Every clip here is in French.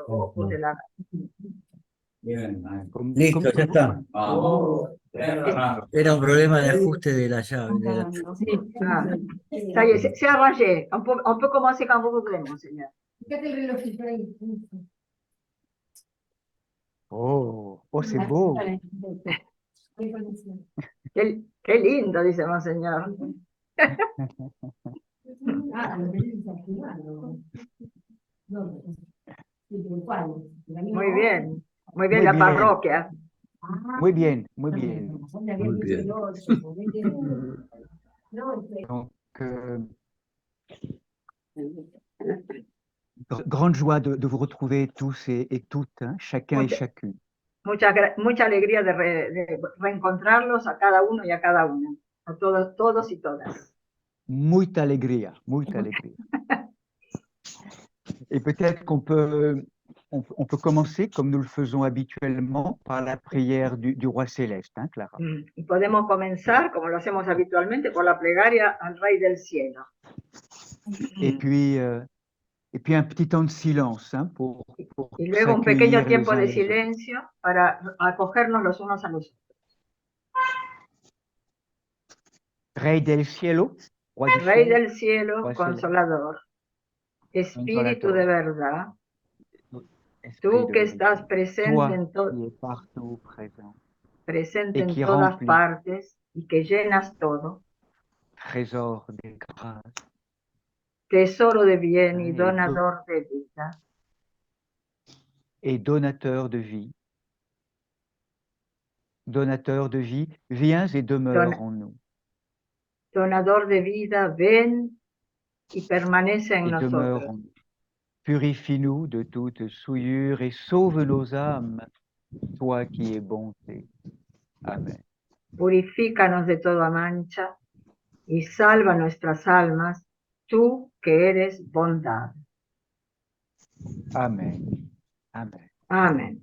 o de la... Listo, ya está. Era un problema de Eh, ajuste de la llave. ah, ça y est, c'est arrangé. On peut commencer quand vous voudrez, monseigneur. Oh, oh, c'est beau. Qué lindo, dice monseñor. Muy bien Muy la bien, parroquia. muy bien, muy bien. Muy bien. Donc, grande joie de vous retrouver tous et toutes, hein, chacun et Mucha, chacune. mucha alegría de reencontrarlos a cada uno y a cada una, a todos y todas. Muita alegría, muita alegría. Et peut-être on peut commencer, comme nous le faisons habituellement, par la prière du Roi Céleste, hein, Clara. Y podemos comenzar, como lo hacemos habitualmente, por la plegaria al Rey del Cielo. Et puis un petit temps de silence, hein, pour Y luego un pequeño s'accueillir les tiempo uns de les autres. silencio para acogernos los unos a los otros. Rey del cielo, Roi du Rey ciel, del cielo, Roi céleste, consolador, Espíritu de consolator, verdad, Esprit tú de que vérité, estás presente toi en, qui es partout présent presente et en qui todas remplit partes y que llenas todo, trésor des grâces tesoro de bien y hein, donador de vida, et donateur de vie, viens et demeure en nous. donador de vida, ven y permanece en Et demeure nosotros. en nous. Purifie-nous de toute souillure et sauve nos âmes, toi qui es bonté. Amen. Purifícanos de toda mancha y salva nuestras almas, tú que eres bondad. Amen. Amen. Amén.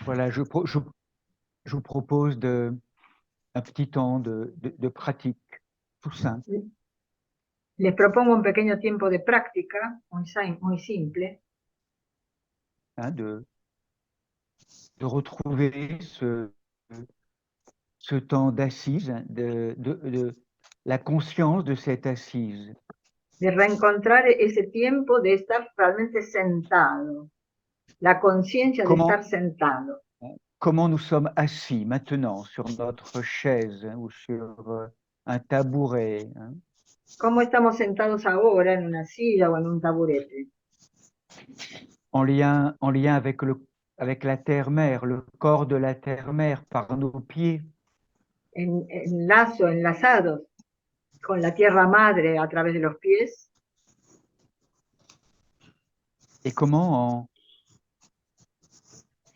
Voilà, je vous propose un petit temps de pratique tout simple. Les propongo un pequeño tiempo de práctica, muy simple, Hein, de retrouver ce temps d'assise, hein, de la conscience de cette assise. de reencontrar ese tiempo de estar realmente sentado, la conciencia de estar sentado. Comment nous sommes assis maintenant sur notre chaise, hein, ou sur un tabouret. Hein. ¿Cómo estamos sentados ahora en una silla o en un taburete? En lien avec la terre-mère, le corps de la terre-mère par nos pieds. En lazo, enlazados con la tierra madre a través de los pies. Et comment,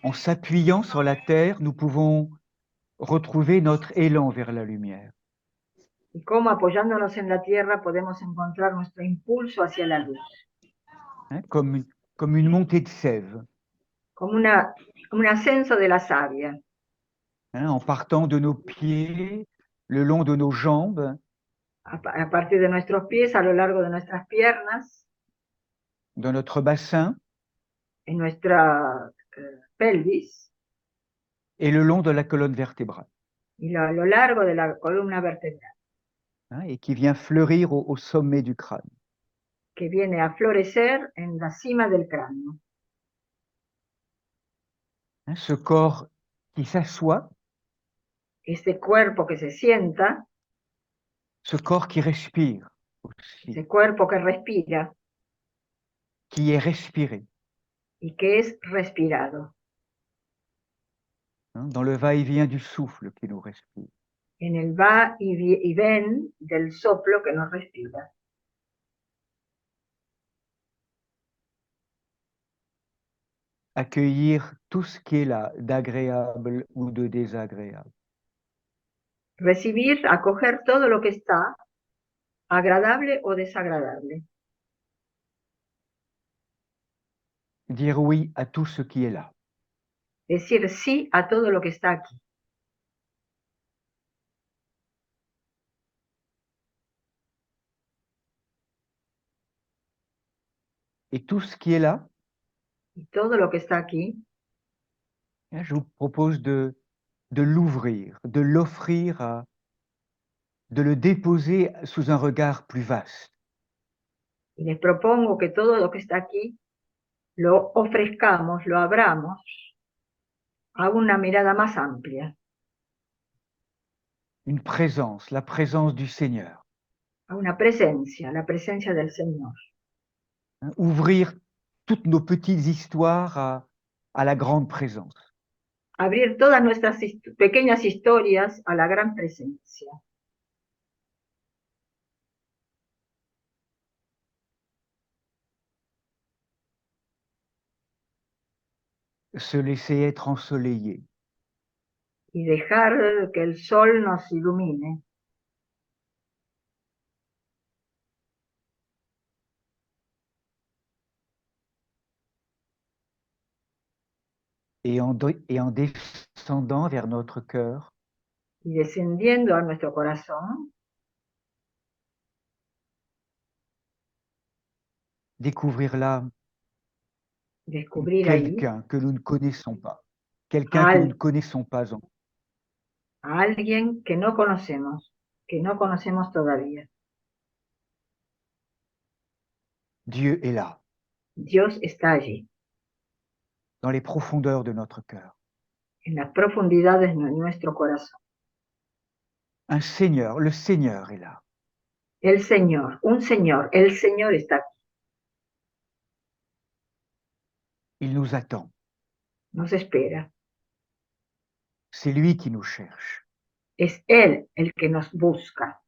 en s'appuyant sur la terre, nous pouvons retrouver notre élan vers la lumière. Y cómo apoyándonos en la tierra podemos encontrar nuestro impulso hacia la luz. Hein, comme une montée de sève. Como un ascenso de la savia. Hein, en partant de nos pieds, le long de nos jambes. A partir de nuestros pies, a lo largo de nuestras piernas. De notre bassin. En nuestra pelvis. Et le long de la colonne vertébrale. Y a lo largo de la columna vertebral. Hein, et qui vient fleurir au sommet du crâne. Que viene a florecer en la cima del cráneo. Hein, ce corps qui s'assoit. Este cuerpo que se sienta. Ce corps qui respire aussi. Ese cuerpo que respira. Qui est respiré. Y que es respirado. Hein, dans le va-et-vient du souffle qui nous respire. En el va y ven del soplo que nos respira. Accueillir tout ce qui est là, d'agréable ou de désagréable. Recibir, acoger todo lo que está, agradable o desagradable. Dire oui à tout ce qui est là. Decir sí a todo lo que está aquí. Et tout ce qui est là, y todo lo que está aquí, je vous propose de l'ouvrir, de l'offrir, de le déposer sous un regard plus vaste. y les propongo que todo lo que está aquí lo ofrezcamos, lo abramos a una mirada más amplia, Une présence, la présence du Seigneur. a una presencia, la presencia del Señor. Ouvrir toutes nos petites histoires à la grande présence. Abrir todas nuestras pequeñas historias a la gran presencia. Se laisser être ensoleillé. Y dejar que el sol nos ilumine. Et en descendant vers notre cœur, Y descendiendo a nuestro corazón, découvrir là descubrir ahí quelqu'un que nous ne connaissons pas. Quelqu'un a, que nous ne connaissons pas. a alguien que no conocemos todavía. Dieu est là, Dios está allí, dans les profondeurs de notre cœur. en las profundidades de nuestro corazón. Un Seigneur, le Seigneur est là. El Señor, un Señor, el Señor está aquí, Il nous attend. nos espera. C'est lui qui nous cherche. Es Él el que nos busca.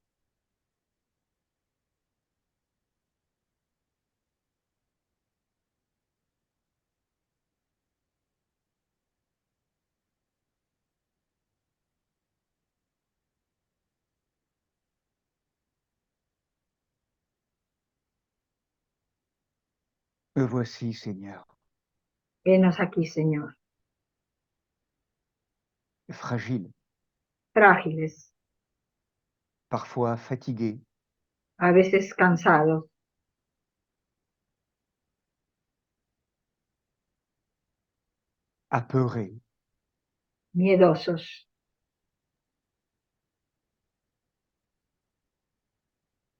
Me voici, Seigneur, Venos aquí, Señor, fragile, frágiles, parfois fatigué, a veces cansados, apeuré, miedosos,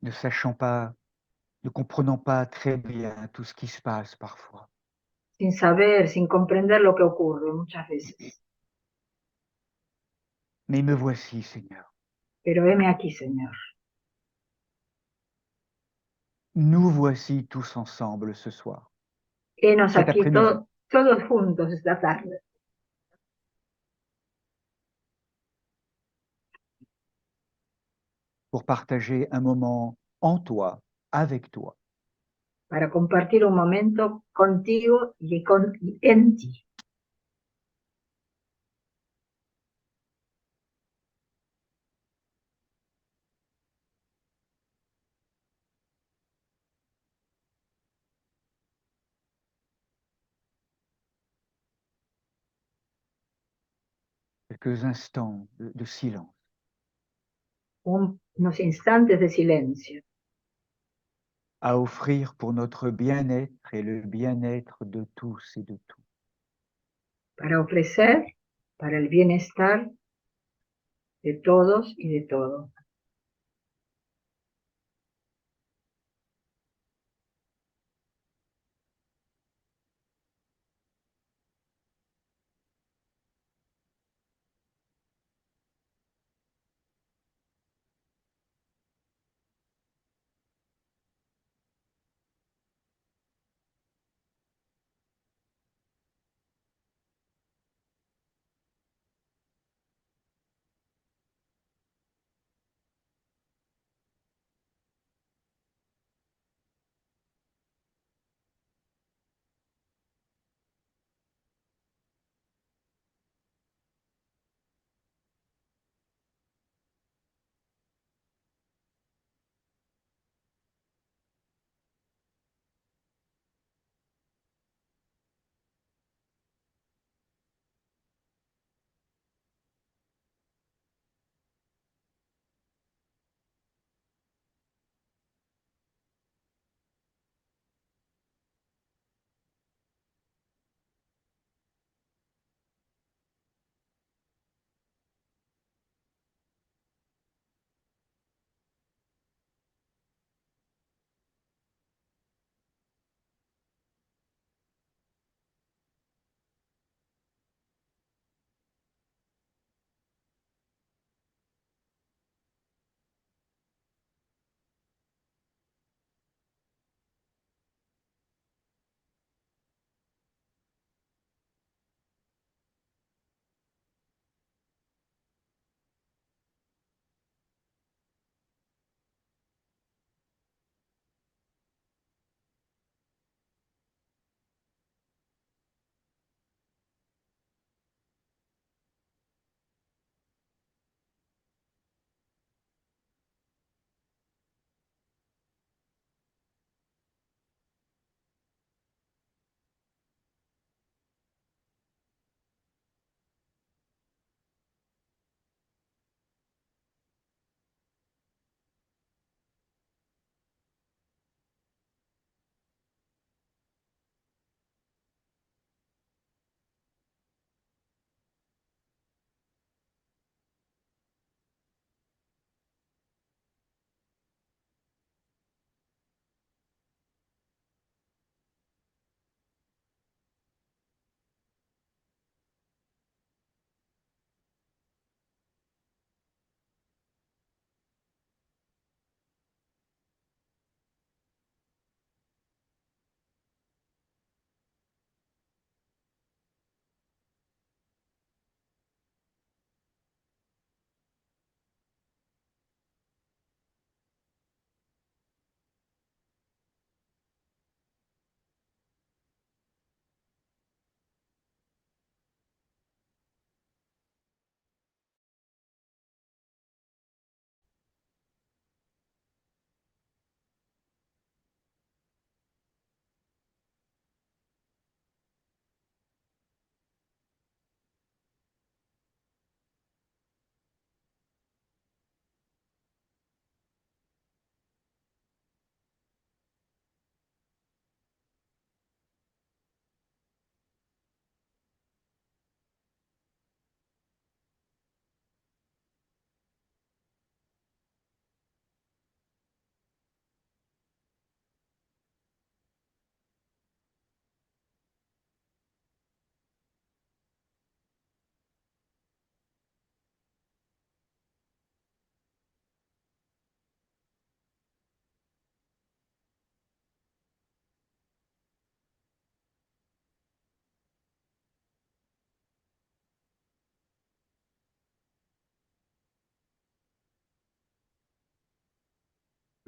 ne sachant pas, ne comprenant pas très bien tout ce qui se passe parfois. sin saber, sin comprender lo que ocurre muchas veces. Mais me voici, Seigneur. Pero heme aquí, Señor. Nous voici tous ensemble ce soir. Henos Cet aquí après-midi. todos juntos esta tarde. Pour partager un moment en toi, avec toi. Para compartir un momento contigo y en ti. Quelques instants de silence. Unos instantes de silencio À offrir pour notre bien-être et le bien-être de tous et de tout. para ofrecer para el bienestar de todos y de todo.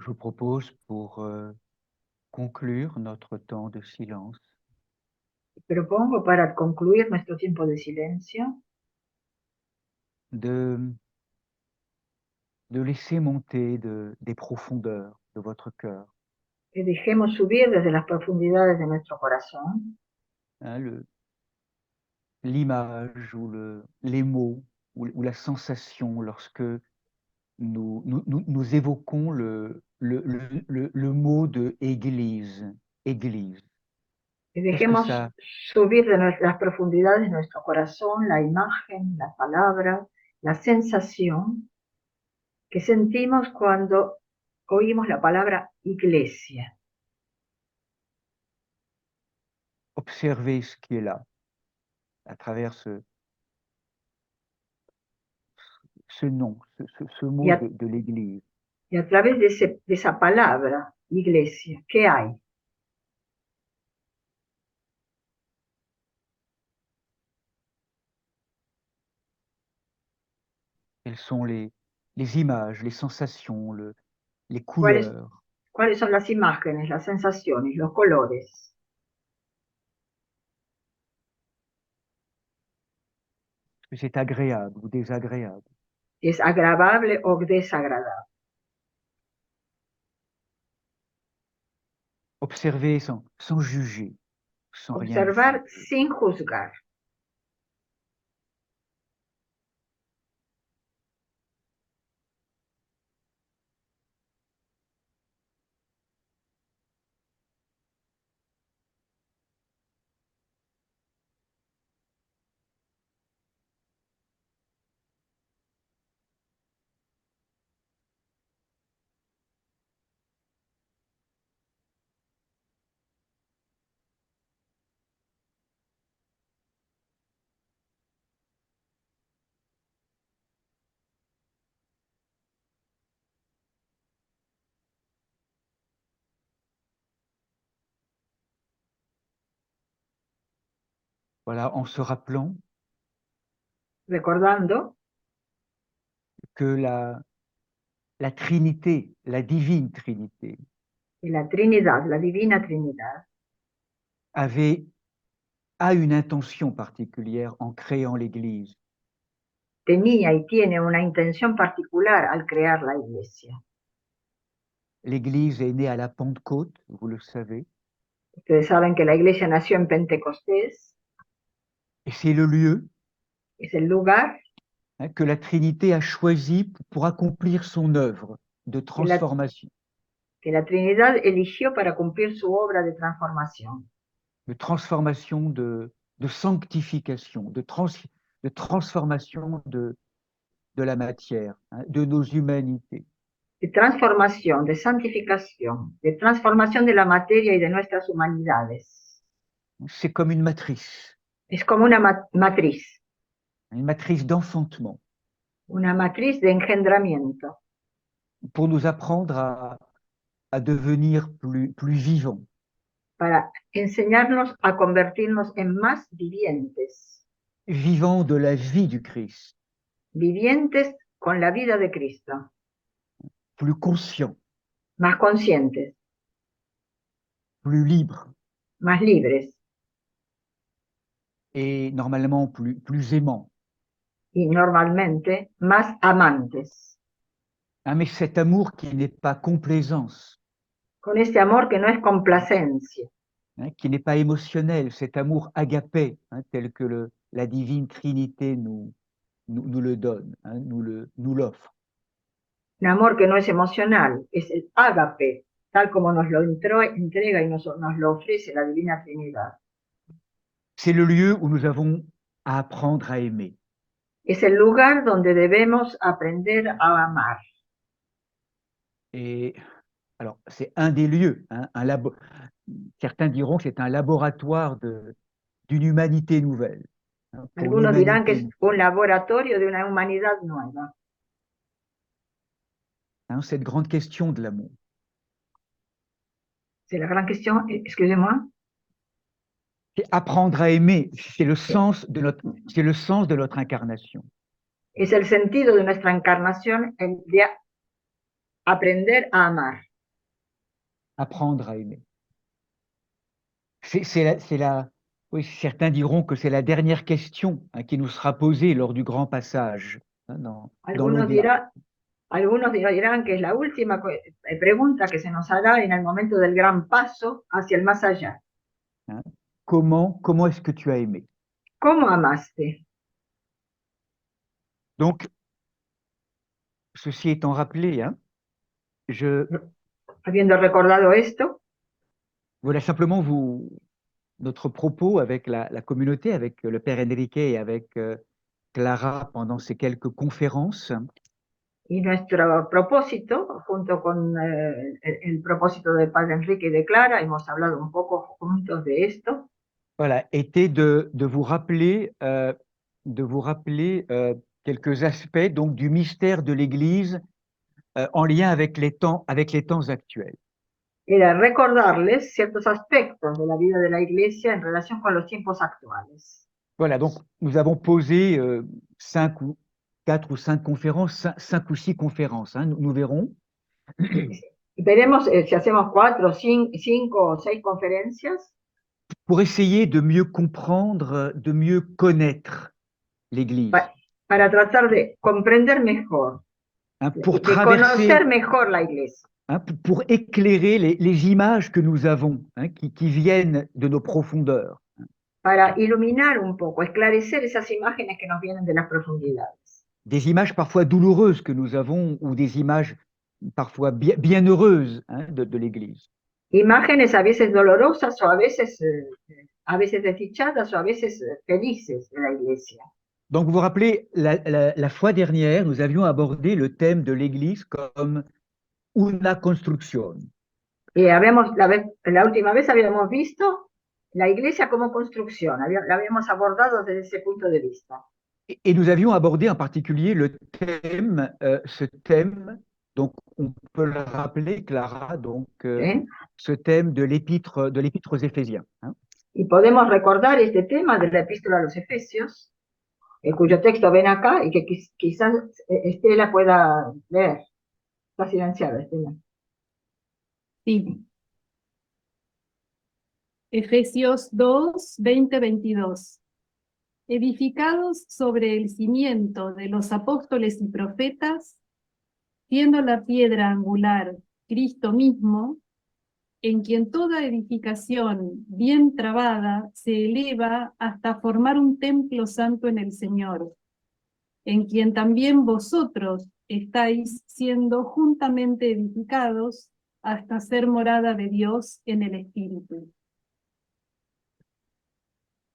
je vous propose pour conclure notre temps de silence Propongo para concluir nuestro tiempo de silencio de laisser monter des profondeurs de votre cœur que dejemos subir desde las profundidades de nuestro corazón hein, l'image ou les mots ou la sensation lorsque nous évoquons le mot de église, église. que Qu'est-ce que dejemos ça, subir de las profundidades de nuestro corazón la imagen, la palabra, la sensación que sentimos cuando oímos la palabra iglesia? observer ce qui est là à travers ce nom, ce mot de l'église. Y a través de esa palabra, iglesia, ¿qué hay? Quelles sont les images, les sensations, les ¿Cuáles, couleurs? ¿Cuáles son las imágenes, las sensaciones, los colores? Est-ce que c'est agréable ou désagréable? ¿Es agradable o desagradable? Observer sans juger, sans rien Observar juger. sin juzgar. Voilà, en se rappelant Recordando que la Trinité, la divine Trinité, que la Trinidad, la Divina Trinidad, a une intention particulière en créant l'Église. tenía y tiene una intención particular al crear la iglesia. L'Église est née à la Pentecôte, vous le savez, Ustedes saben que la iglesia nació en Pentecostés, et c'est le lieu es el lugar que la Trinité a choisi pour accomplir son œuvre de transformation. que la Trinidad eligió para cumplir su obra de transformación. De transformation, de sanctification, de transformation de la matière, de nos humanités. De transformación, de santificación, de transformación de la materia y de nuestras humanidades. C'est comme une matrice. Es como una matriz. Une matrice d'enfantement. Una matriz de engendramiento. Pour nous apprendre à devenir plus vivants. Para enseñarnos a convertirnos en más vivientes. Vivants de la vie du Christ. Vivientes con la vida de Cristo. Plus conscients. Más conscientes. Plus libres. Más libres. Et normalement plus aimants. Y normalmente más amantes. Mais cet amour qui n'est pas complaisance. Con este amor que no es complacencia. Qui n'est pas émotionnel, cet amour agapé, tel que la divine Trinité nous le donne, nous l'offre. Un amor que no es emocional, es el ágape, tal como nos lo entrega y nos lo ofrece la Divina Trinidad. C'est le lieu où nous avons à apprendre à aimer. Es el lugar donde debemos aprender a amar. Et alors, c'est un des lieux, certains diront que c'est un laboratoire d'une humanité nouvelle. Algunos dirán que es un laboratorio de una humanidad nueva. Cette grande question de l'amour. C'est la grande question, excusez-moi. Apprendre à aimer, c'est le sens de notre incarnation. Es el sentido de nuestra encarnación, el de aprender a amar. apprendre à aimer. Oui, certains diront que c'est la dernière question qui nous sera posée lors du grand passage dans Algunos l'au-delà. dirán que es la última pregunta que se nos hará en el momento del gran paso hacia el más allá. Comment est-ce que tu as aimé? ¿Cómo amaste? Donc, ceci étant rappelé, Habiendo recordado esto, voilà simplement notre propos avec la communauté, avec le Père Enrique et avec Clara pendant ces quelques conférences. y nuestro propósito, junto con el propósito del Padre Enrique y de Clara, hemos hablado un poco juntos de esto, Voilà, était de vous rappeler, quelques aspects donc du mystère de l'Église en lien avec les temps actuels. era recordarles ciertos aspectos de la vida de la Iglesia en relación con los tiempos actuales. Voilà, donc nous avons posé 4 ou 5 conférences, 5 ou 6 conférences, nous verrons. Veremos si hacemos 4, 5 o 6 conferencias pour essayer de mieux comprendre, de mieux connaître l'Église. Para tratar de comprender mejor, pour de conocer mejor la Iglesia. Pour éclairer les images que nous avons, qui viennent de nos profondeurs. Para iluminar un poco, esclarecer esas imágenes que nos vienen de las profundidades. Des images parfois douloureuses que nous avons ou des images parfois bien heureuses de l'Église. Imágenes a veces dolorosas o a veces desdichadas o a veces felices de la Iglesia. Donc vous vous rappelez, la fois dernière, nous avions abordé le thème de l'Église comme una construcción. Y la última vez habíamos visto la Iglesia como construcción, la habíamos abordado desde ese punto de vista. Et nous avions abordé en particulier le thème, ce thème, donc on peut le rappeler, Clara, donc ce thème de l'épître aux Éphésiens. Y podemos recordar este tema de la epístola a los Efesios, cuyo texto ven acá y que quizás Estela pueda leer. Está silenciada, Estela. Sí. Efesios 2, 20-22. Edificados sobre el cimiento de los apóstoles y profetas, siendo la piedra angular Cristo mismo, en quien toda edificación bien trabada se eleva hasta formar un templo santo en el Señor, en quien también vosotros estáis siendo juntamente edificados hasta ser morada de Dios en el Espíritu.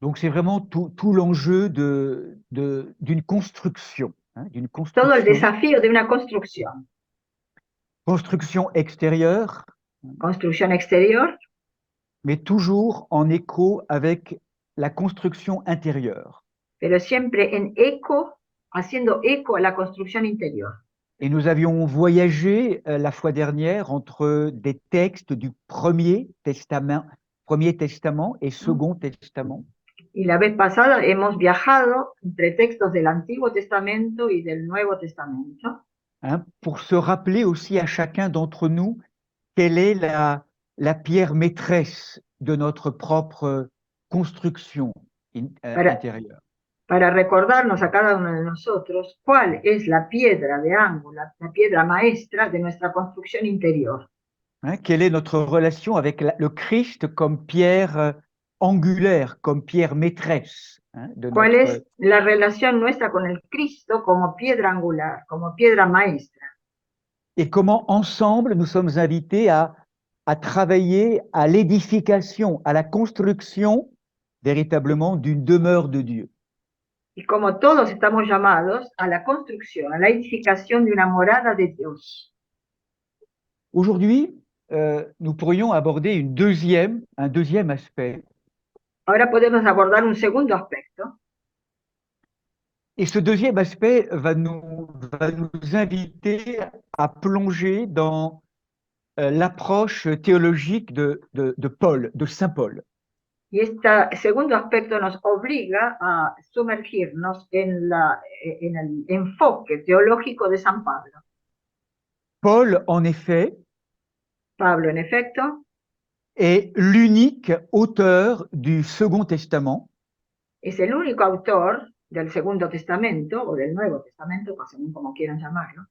Donc c'est vraiment tout l'enjeu d'une construction, d'une construction. Todo el desafío de una construcción. Construction extérieure. Construcción exterior. Mais toujours en écho avec la construction intérieure. Pero siempre en eco, haciendo eco a la construcción interior. Et nous avions voyagé la fois dernière entre des textes du Premier Testament et Second Testament. Y la vez pasada hemos viajado entre textos del Antiguo Testamento y del Nuevo Testamento. Pour se rappeler aussi à chacun d'entre nous quelle est la pierre maîtresse de notre propre construction intérieure. Para recordarnos a cada uno de nosotros cuál es la piedra de ángulo, la piedra maestra de nuestra construcción interior. Quelle est notre relation avec le Christ comme pierre angulaire, comme pierre maîtresse de ¿Cuál es la relación nuestra con el Cristo como piedra angular, como piedra maestra? Et comment ensemble nous sommes invités à travailler à l'édification, à la construction véritablement d'une demeure de Dieu. Y como todos estamos llamados a la construcción, a la edificación de una morada de Dios. Aujourd'hui, nous pourrions aborder un deuxième aspect. Ahora podemos abordar un segundo aspecto. Et ce deuxième aspect va nous inviter à plonger dans l'approche théologique de Paul, de Saint Paul. Y este segundo aspecto nos obliga a sumergirnos en el enfoque teológico de San Pablo. Paul, en effet, Pablo, en efecto, est l'unique auteur du Second Testament es el único autor del Segundo Testamento, o del Nuevo Testamento, según como quieran llamarlo,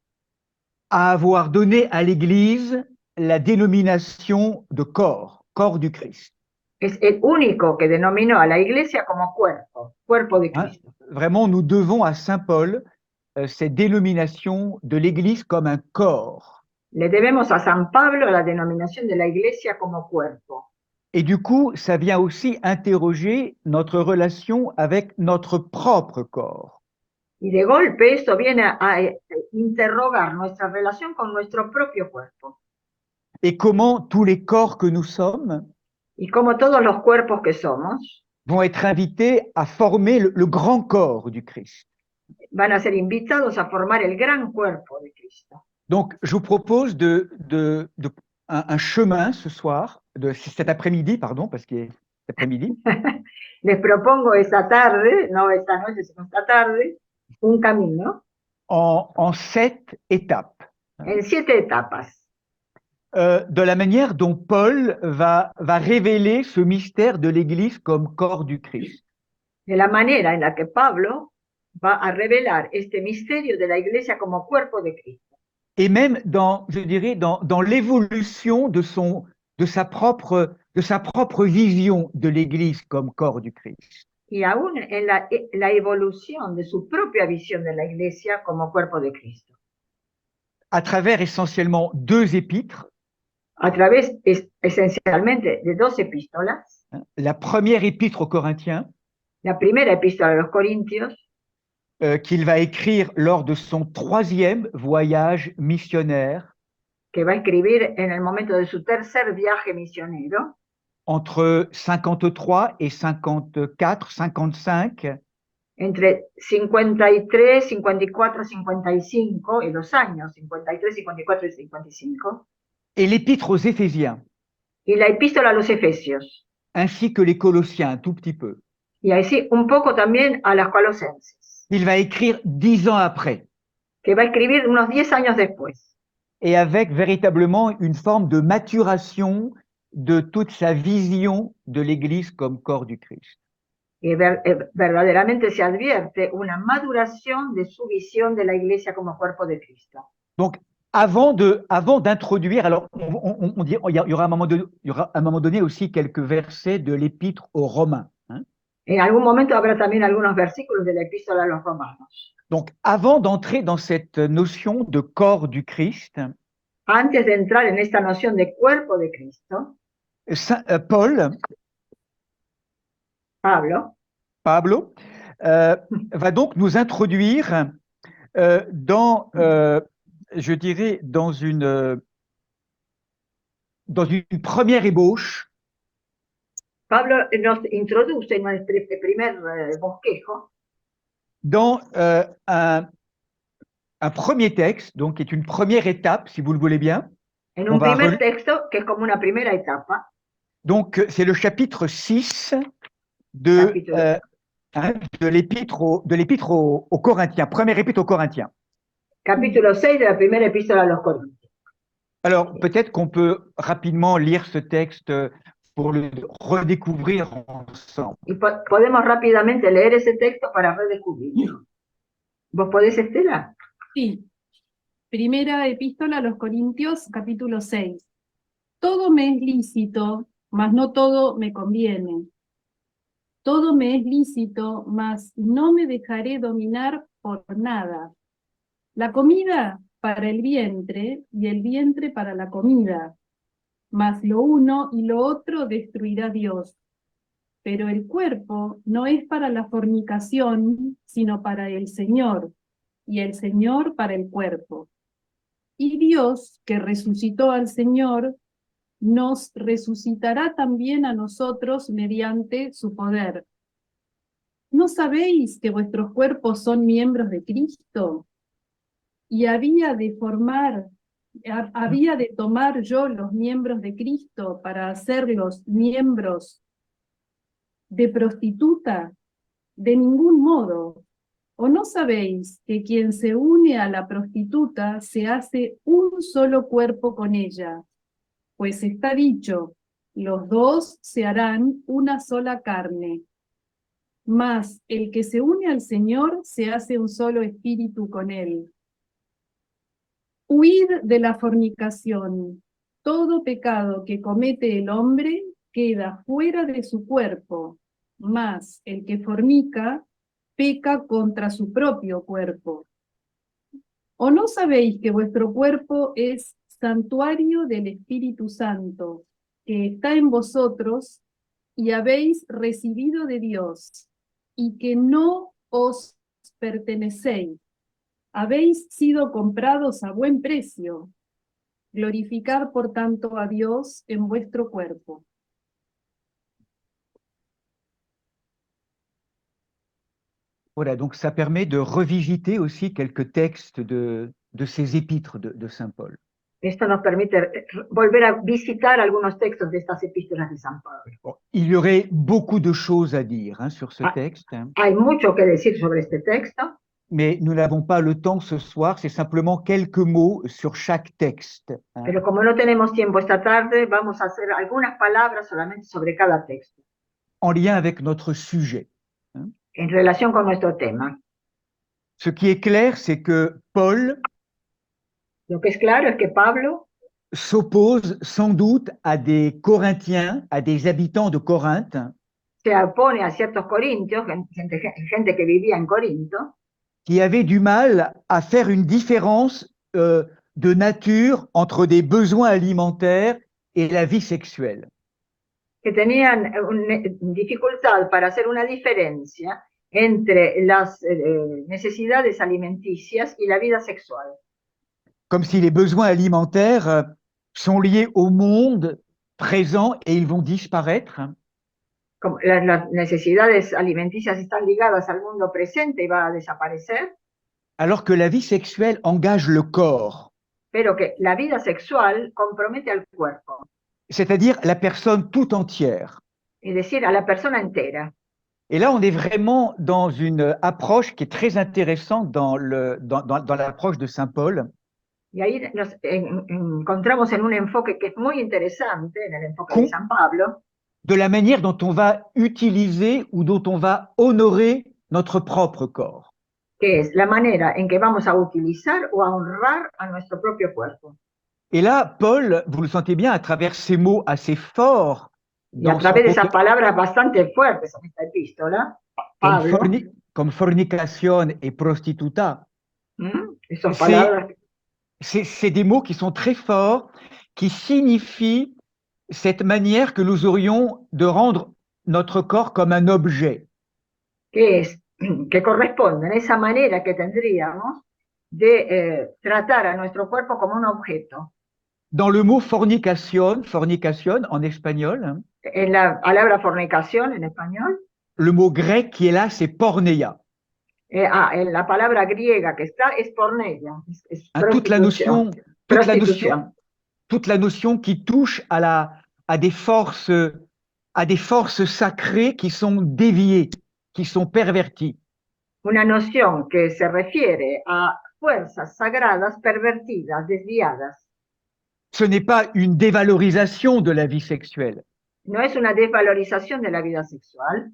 à avoir donné à l'Église la dénomination de corps du Christ. es el único que denominó a la iglesia como cuerpo de Hein? Cristo. Vraiment, nous devons à Saint Paul cette dénomination de l'Église comme un corps. Le debemos a San Pablo la denominación de la iglesia como cuerpo. Et du coup, ça vient aussi interroger notre relation avec notre propre corps. Y de golpe esto viene a interrogar nuestra relación con nuestro propio cuerpo. Et comment tous les corps que nous sommes Y como todos los cuerpos que somos vont être invités à former le grand corps du Christ. van a ser invitados a formar el gran cuerpo de Cristo. Donc, je vous propose un chemin ce soir, cet après-midi, pardon, parce qu'il est cet après-midi, Les propongo esta tarde, no esta noche, sino esta tarde, un camino en 7 étapes, en 7 etapas, de la manière dont Paul va révéler ce mystère de l'Église comme corps du Christ. de la manera en la que Pablo va a revelar este misterio de la iglesia como cuerpo de Cristo. Et même je dirais, dans l'évolution de sa propre vision de l'Église comme corps du Christ. Y aún en la evolución de su propia visión de la iglesia como cuerpo de Cristo. À travers essentiellement 2 épîtres. A través esencialmente de 2 epístolas. La première épître aux Corinthiens. La primera epístola a los Corintios. Qu'il va écrire lors de son 3e voyage missionnaire. Que va a escribir en el momento de su tercer viaje misionero. Entre 53 et 54, 55. Entre 53, 54, 55 y los años 53, 54 y 55. Et l'épître aux Éphésiens. Y la epístola a los Efesios. Ainsi que les Colossiens, un tout petit peu. Y así un poco también a las Colosenses. Il va écrire 10 ans après. Que va a escribir unos 10 años después. Et avec véritablement une forme de maturation de toute sa vision de l'Église comme corps du Christ. Y verdaderamente se advierte una maduración de su visión de la iglesia como cuerpo de Cristo. Donc, avant d'introduire, alors on dit, il y aura à un moment donné aussi quelques versets de l'épître aux Romains. Hein? En algún momento habrá también algunos versículos de la epístola a los Romanos. Donc, avant d'entrer dans cette notion de corps du Christ, antes de entrar en esta noción de cuerpo de Cristo, Pablo va donc nous introduire je dirais, dans une première ébauche. Pablo nos introduce en el primer bosquejo. Dans un premier texte, donc qui est une première étape, si vous le voulez bien. En un primer texto, que es como una primera etapa. Donc, c'est le chapitre 6 de l'épître aux Corinthiens, première épître aux Corinthiens. Capítulo 6 de la primera epístola a los Corintios. Alors, peut-être qu'on peut rapidement lire ce texte pour le redécouvrir ensemble. Y podemos rápidamente leer ese texto para redescubrirlo. ¿Vos podés, Estela? Sí. Primera epístola a los Corintios, capítulo 6. Todo me es lícito, mas no todo me conviene. Todo me es lícito, mas no me dejaré dominar por nada. La comida para el vientre y el vientre para la comida, mas lo uno y lo otro destruirá Dios. Pero el cuerpo no es para la fornicación, sino para el Señor, y el Señor para el cuerpo. Y Dios, que resucitó al Señor, nos resucitará también a nosotros mediante su poder. ¿No sabéis que vuestros cuerpos son miembros de Cristo? Y había de tomar yo los miembros de Cristo para hacerlos miembros de prostituta? De ningún modo. ¿O no sabéis que quien se une a la prostituta se hace un solo cuerpo con ella? pues está dicho, los dos se harán una sola carne. Mas el que se une al Señor se hace un solo espíritu con él. Huid de la fornicación. Todo pecado que comete el hombre queda fuera de su cuerpo, mas el que fornica peca contra su propio cuerpo. ¿O no sabéis que vuestro cuerpo es santuario del Espíritu Santo, que está en vosotros y habéis recibido de Dios, y que no os pertenecéis? Habéis sido comprados a buen precio. Glorificad por tanto a Dios en vuestro cuerpo. Voilà, donc ça permet de revisiter aussi quelques textes de ces épîtres de Saint Paul. Esto nos permite volver a visitar algunos textos de estas epístolas de San Pablo. Bon, il y aurait beaucoup de choses à dire sur ce Ah. texte, hein, Hay mucho que decir sobre este texto, mais nous n'avons pas le temps ce soir, c'est simplement quelques mots sur chaque texte, hein. pero como no tenemos tiempo esta tarde, vamos a hacer algunas palabras solamente sobre cada texto, En lien avec notre sujet. en relación con nuestro tema. Ce qui est clair, c'est que Paul Lo que es claro es que Pablo s'oppose sans doute à des Corinthiens, à des habitants de Corinthe, se opone a ciertos corintios, gente que vivía en Corinto, qui avaient du mal à faire une différence de nature entre des besoins alimentaires et la vie sexuelle. que tenían una dificultad para hacer una diferencia entre las necesidades alimenticias y la vida sexual. Comme si les besoins alimentaires sont liés au monde présent et ils vont disparaître. Como las necesidades alimenticias están ligadas al mundo presente y va a desaparecer, Alors que la vie sexuelle engage le corps, pero que la vida sexual compromete al cuerpo, c'est-à-dire la personne tout entière. es decir, a la persona entera. Et là, on est vraiment dans une approche qui est très intéressante dans l'approche de Saint Paul. Y ahí nos encontramos en un enfoque que es muy interesante, en el enfoque de San Pablo, de la manière dont on va utiliser ou dont on va honorer notre propre corps. que es la manera en que vamos a utilizar o a honrar a nuestro propio cuerpo. Et là, Paul, vous le sentez bien, à travers ces mots assez forts, Y a través de esas palabras bastante fuertes en esta epístola, Pablo, comme fornication et prostituta, esas palabras, c'est des mots qui sont très forts, qui signifient cette manière que nous aurions de rendre notre corps comme un objet. que corresponden a esa manera que tendríamos de tratar a nuestro cuerpo como un objeto. Dans le mot fornication en espagnol, En la palabra fornicación en español, le mot grec qui est là, c'est porneia. en la palabra griega que está es porneia. Toute la notion qui touche à des forces sacrées qui sont déviées, qui sont perverties. Una noción que se refiere a fuerzas sagradas pervertidas, desviadas. Ce n'est pas une dévalorisation de la vie sexuelle. No es una desvalorización de la vida sexual,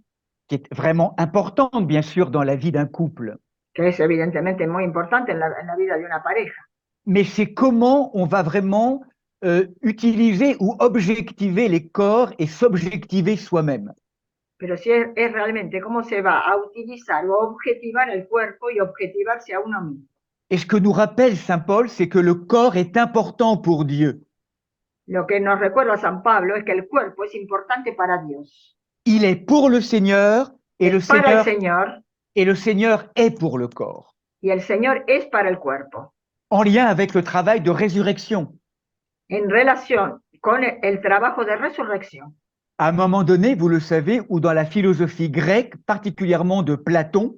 qui est vraiment importante, bien sûr, dans la vie d'un couple. que es evidentemente muy importante en la vida de una pareja. Mais c'est comment on va vraiment utiliser ou objectiver les corps et s'objectiver soi-même. Pero si es realmente cómo se va a utilizar o objetivar el cuerpo y objetivarse a uno mismo. Et ce que nous rappelle Saint Paul, c'est que le corps est important pour Dieu. Lo que nos recuerda San Pablo es que el cuerpo es importante para Dios. Il est pour le Seigneur et le Seigneur est pour le corps. Y el Señor es para el cuerpo. En lien avec le travail de résurrection. En relación con el trabajo de resurrección. À un moment donné, vous le savez, ou dans la philosophie grecque, particulièrement de Platon,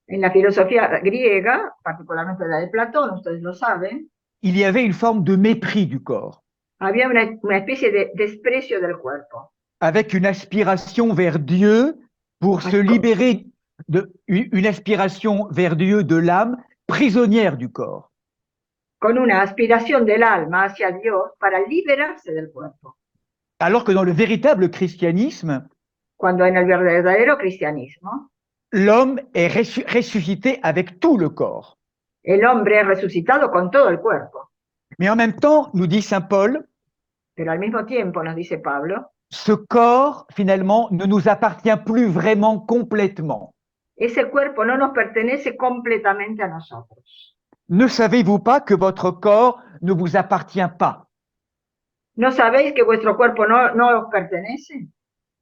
en la filosofía griega, particularmente la de Platón, ustedes lo saben, il y avait une forme de mépris du corps. Había una especie de desprecio del cuerpo. Avec une aspiration vers Dieu pour se libérer une aspiration vers Dieu de l'âme prisonnière du corps. con una aspiración del alma hacia Dios para liberarse del cuerpo. Alors que dans le véritable christianisme, Cuando en el verdadero cristianismo, l'homme est ressuscité avec tout le corps. el hombre es resucitado con todo el cuerpo. Mais en même temps, nous dit saint Paul, Pero al mismo tiempo, nos dice Pablo, ce corps, finalement, ne nous appartient plus vraiment complètement. ese cuerpo no nos pertenece completamente a nosotros. Ne savez-vous pas que votre corps ne vous appartient pas? ¿No sabéis que vuestro cuerpo no os pertenece?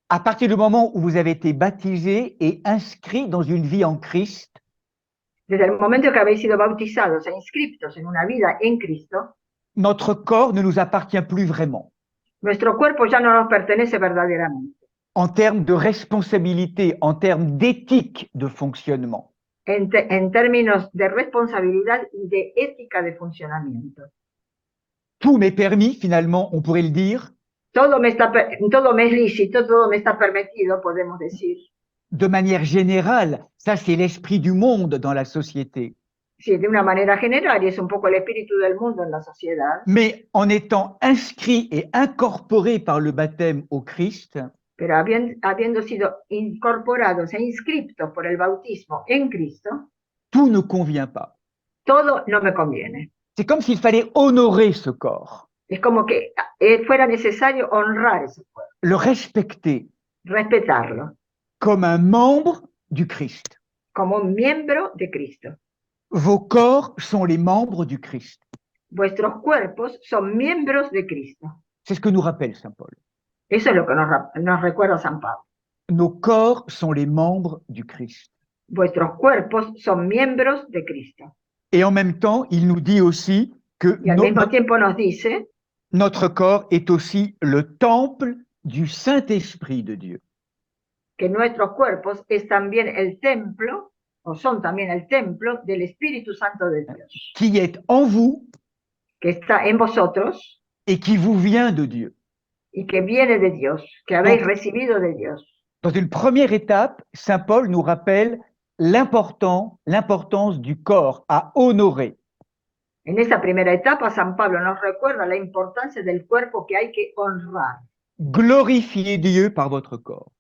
À partir du moment où vous avez été baptisé et inscrit dans une vie en Christ, Desde el momento que habéis sido bautizados e inscriptos en una vida en Cristo, notre corps ne nous appartient plus vraiment. nuestro cuerpo ya no nos pertenece verdaderamente. En termes de responsabilité, en termes d'éthique de fonctionnement. En términos de responsabilidad y de ética de funcionamiento. Tout m'est permis, finalement, on pourrait le dire, Todo me es lícito, todo me está permitido, podemos decir. de manière générale. Ça, c'est l'esprit du monde dans la société. Sí, de una manera general, y es un poco el espíritu del mundo en la sociedad. Mais en étant inscrit et incorporé par le baptême au Christ, Pero habiendo sido incorporados e inscriptos por el bautismo en Cristo, tout ne convient pas. todo no me conviene. C'est comme s'il fallait honorer ce corps, Es como que fuera necesario honrar ese cuerpo, le respecter respetarlo, comme un membre du Christ. como un miembro de Cristo. Vos corps sont les membres du Christ. Vuestros cuerpos son miembros de Cristo. C'est ce que nous rappelle saint Paul. Eso es lo que nos recuerda San Pablo. Nos corps sont les membres du Christ. Vuestros cuerpos son miembros de Cristo. Et en même temps, il nous dit aussi que Y al mismo tiempo nos dice notre corps est aussi le temple du Saint-Esprit de Dieu. que nuestros cuerpos es también el templo, o son también el templo del Espíritu Santo de Dios, Qui est en vous que está en vosotros et qui vous vient de Dieu. y que viene de Dios, que habéis recibido de Dios. Dans une première étape, saint Paul nous rappelle l'importance du corps à honorer. En esa primera etapa, San Pablo nos recuerda la importancia del cuerpo que hay que honrar. Glorifiez Dieu par votre corps.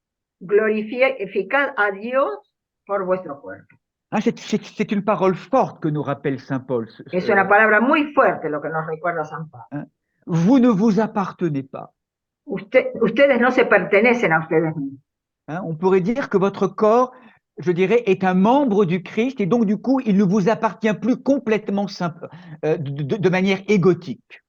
Glorificad a Dios por vuestro cuerpo. Hein, c'est une parole forte que nous rappelle saint Paul. Es una palabra muy fuerte lo que nos recuerda San Pablo. Hein, vous ne vous appartenez pas. Ustedes no se pertenecen a ustedes mismos. Hein, on pourrait dire que votre corps, je dirais, est un membre du Christ et donc du coup, il ne vous appartient plus complètement de manière égotique.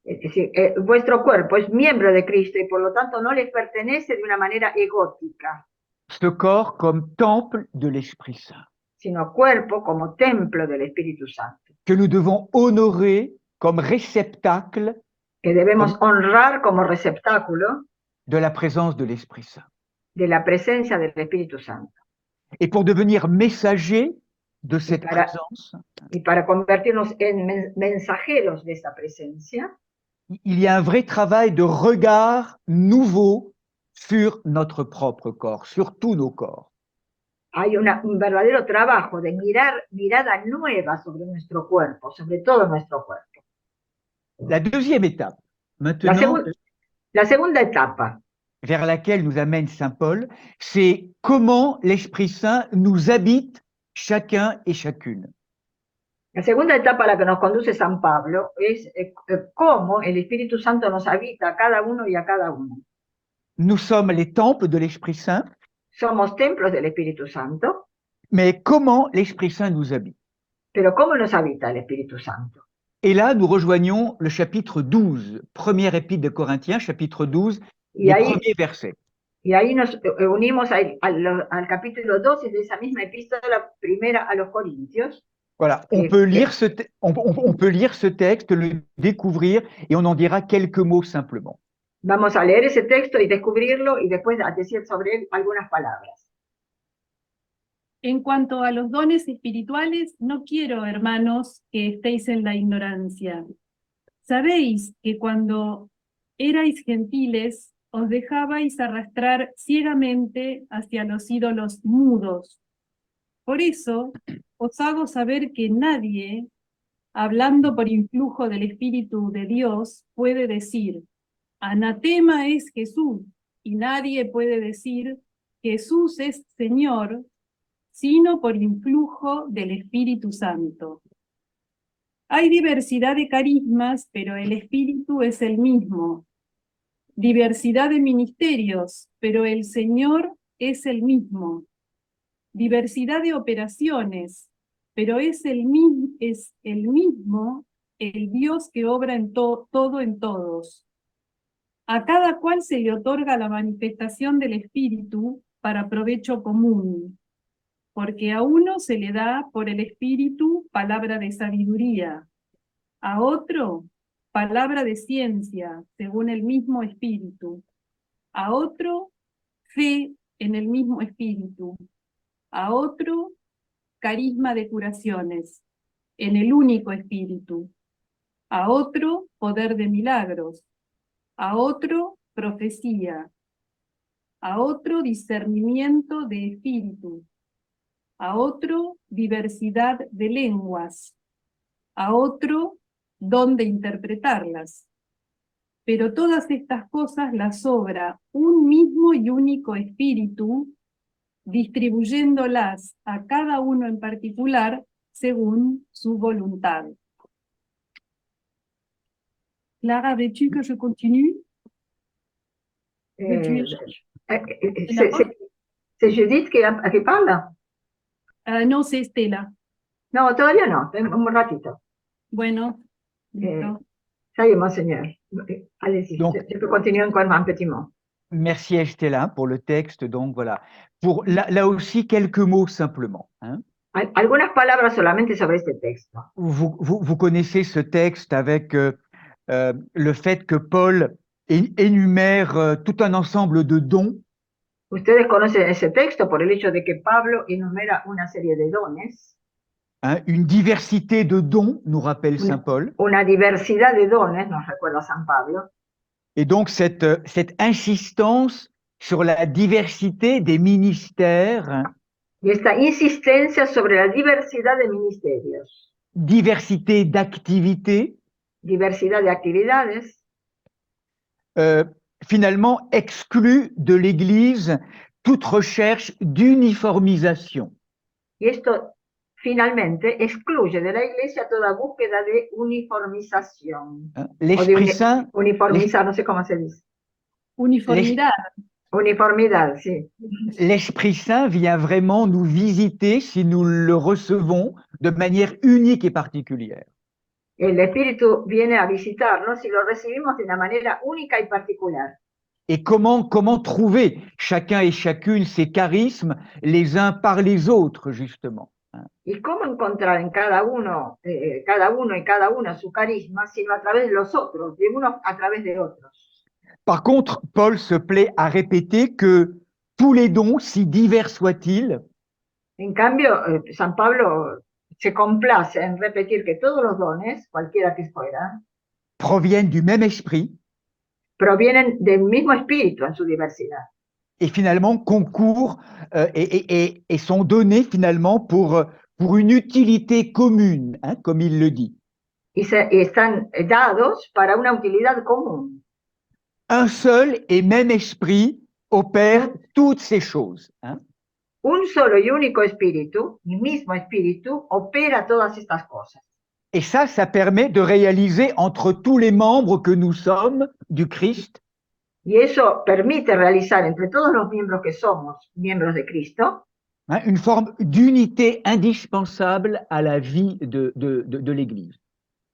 Es decir, vuestro cuerpo es miembro de Cristo y por lo tanto no les pertenece de una manera egótica, Ce corps comme temple de l'Esprit Saint, sino cuerpo como templo del Espíritu Santo, que nous devons honorer comme réceptacle que debemos honrar como receptáculo de la présence de l'Esprit Saint. de la presencia del Espíritu Santo. Et pour devenir messager de cette présence, y para convertirnos en mensajeros de esa presencia, il y a un vrai travail de regard nouveau sur notre propre corps, sur tous nos corps. hay un verdadero trabajo de mirada nueva sobre nuestro cuerpo, sobre todo nuestro cuerpo. La deuxième étape, maintenant, La segunda etapa, vers laquelle nous amène saint Paul, c'est comment l'Esprit Saint nous habite chacun et chacune. la segunda etapa a la que nos conduce San Pablo es cómo el Espíritu Santo nos habita a cada uno y a cada uno. Nous sommes les temples de l'Esprit Saint, Somos templos del Espíritu Santo, mais comment l'Esprit Saint nous habite? pero ¿cómo nos habita el Espíritu Santo? Et là, nous rejoignons le chapitre 12, première épître de Corinthiens, chapitre 12, Y les ahí, premiers versets. y ahí nos unimos al capítulo 12 de esa misma epístola primera a los Corintios. Voilà, on peut lire ce texte, le découvrir, et on en dira quelques mots simplement. Vamos a leer ese texto y descubrirlo y después a decir sobre él algunas palabras. En cuanto a los dones espirituales, no quiero, hermanos, que estéis en la ignorancia. Sabéis que cuando erais gentiles, os dejabais arrastrar ciegamente hacia los ídolos mudos. Por eso os hago saber que nadie, hablando por influjo del Espíritu de Dios, puede decir, anatema es Jesús, y nadie puede decir, Jesús es Señor, sino por influjo del Espíritu Santo. Hay diversidad de carismas, pero el Espíritu es el mismo. Diversidad de ministerios, pero el Señor es el mismo. Diversidad de operaciones, pero es el mismo el Dios que obra en todo en todos. A cada cual se le otorga la manifestación del Espíritu para provecho común, porque a uno se le da por el Espíritu palabra de sabiduría, a otro palabra de ciencia, según el mismo Espíritu, a otro fe en el mismo Espíritu, a otro carisma de curaciones, en el único Espíritu, a otro poder de milagros, a otro profecía, a otro discernimiento de espíritu, a otro diversidad de lenguas, a otro don de interpretarlas. Pero todas estas cosas las obra un mismo y único Espíritu, distribuyéndolas a cada uno en particular según su voluntad. Clara, veux-tu que je continue? C'est Judith qui parle? No, c'est Estela. No, todavía no, un ratito. Bueno, listo. Ça y est, monseigneur. Allez-y, je peux continuer encore un petit mot. Merci Estela pour le texte. Donc voilà, pour là aussi quelques mots simplement. Hein. Algunas palabras solamente sobre este texto. Vous connaissez ce texte avec le fait que Paul énumère tout un ensemble de dons. Ustedes conocen ese texto por el hecho de que Pablo enumera una serie de dones. Hein, une diversité de dons, nous rappelle Saint Paul. Una diversidad de dones, nos recuerda San Pablo. Et donc cette insistance sur la diversité des ministères. Y esta insistencia sobre la diversidad de ministerios. Diversité d'activités. Diversidad de actividades. Finalement exclut de l'Église toute recherche d'uniformisation. Y esto finalmente excluye de la Iglesia toda búsqueda de uniformización. L'Esprit Saint. Uniformizar, no sé cómo se dice. Uniformidad. Uniformidad, sí. L'Esprit Saint vient vraiment nous visiter si nous le recevons de manière unique et particulière. El Espíritu viene a visitarnos si lo recibimos de una manera única y particular. Et comment trouver chacun et chacune ces charismes les uns par les autres, justement. Y cómo encontrar en cada uno y cada una su carisma, sino a través de los otros, de unos a través de otros. Par contre, Paul se plaît à répéter que tous les dons, si divers soient-ils, en cambio, San Pablo se complace en repetir que todos los dones, cualquiera que fueran, proviennent du même esprit, provienen del mismo espíritu en su diversidad. Et finalement concourent et sont donnés finalement pour une utilité commune, hein, comme il le dit. Y están dados para una utilidad común. Un seul et même esprit opère toutes ces choses. Hein. Un solo y único espíritu, el mismo espíritu, opera todas estas cosas. Et ça permet de réaliser entre tous les membres que nous sommes du Christ. Y eso permite realizar entre todos los miembros que somos miembros de Cristo, hein, une forme d'unité indispensable à la vie de l'Église.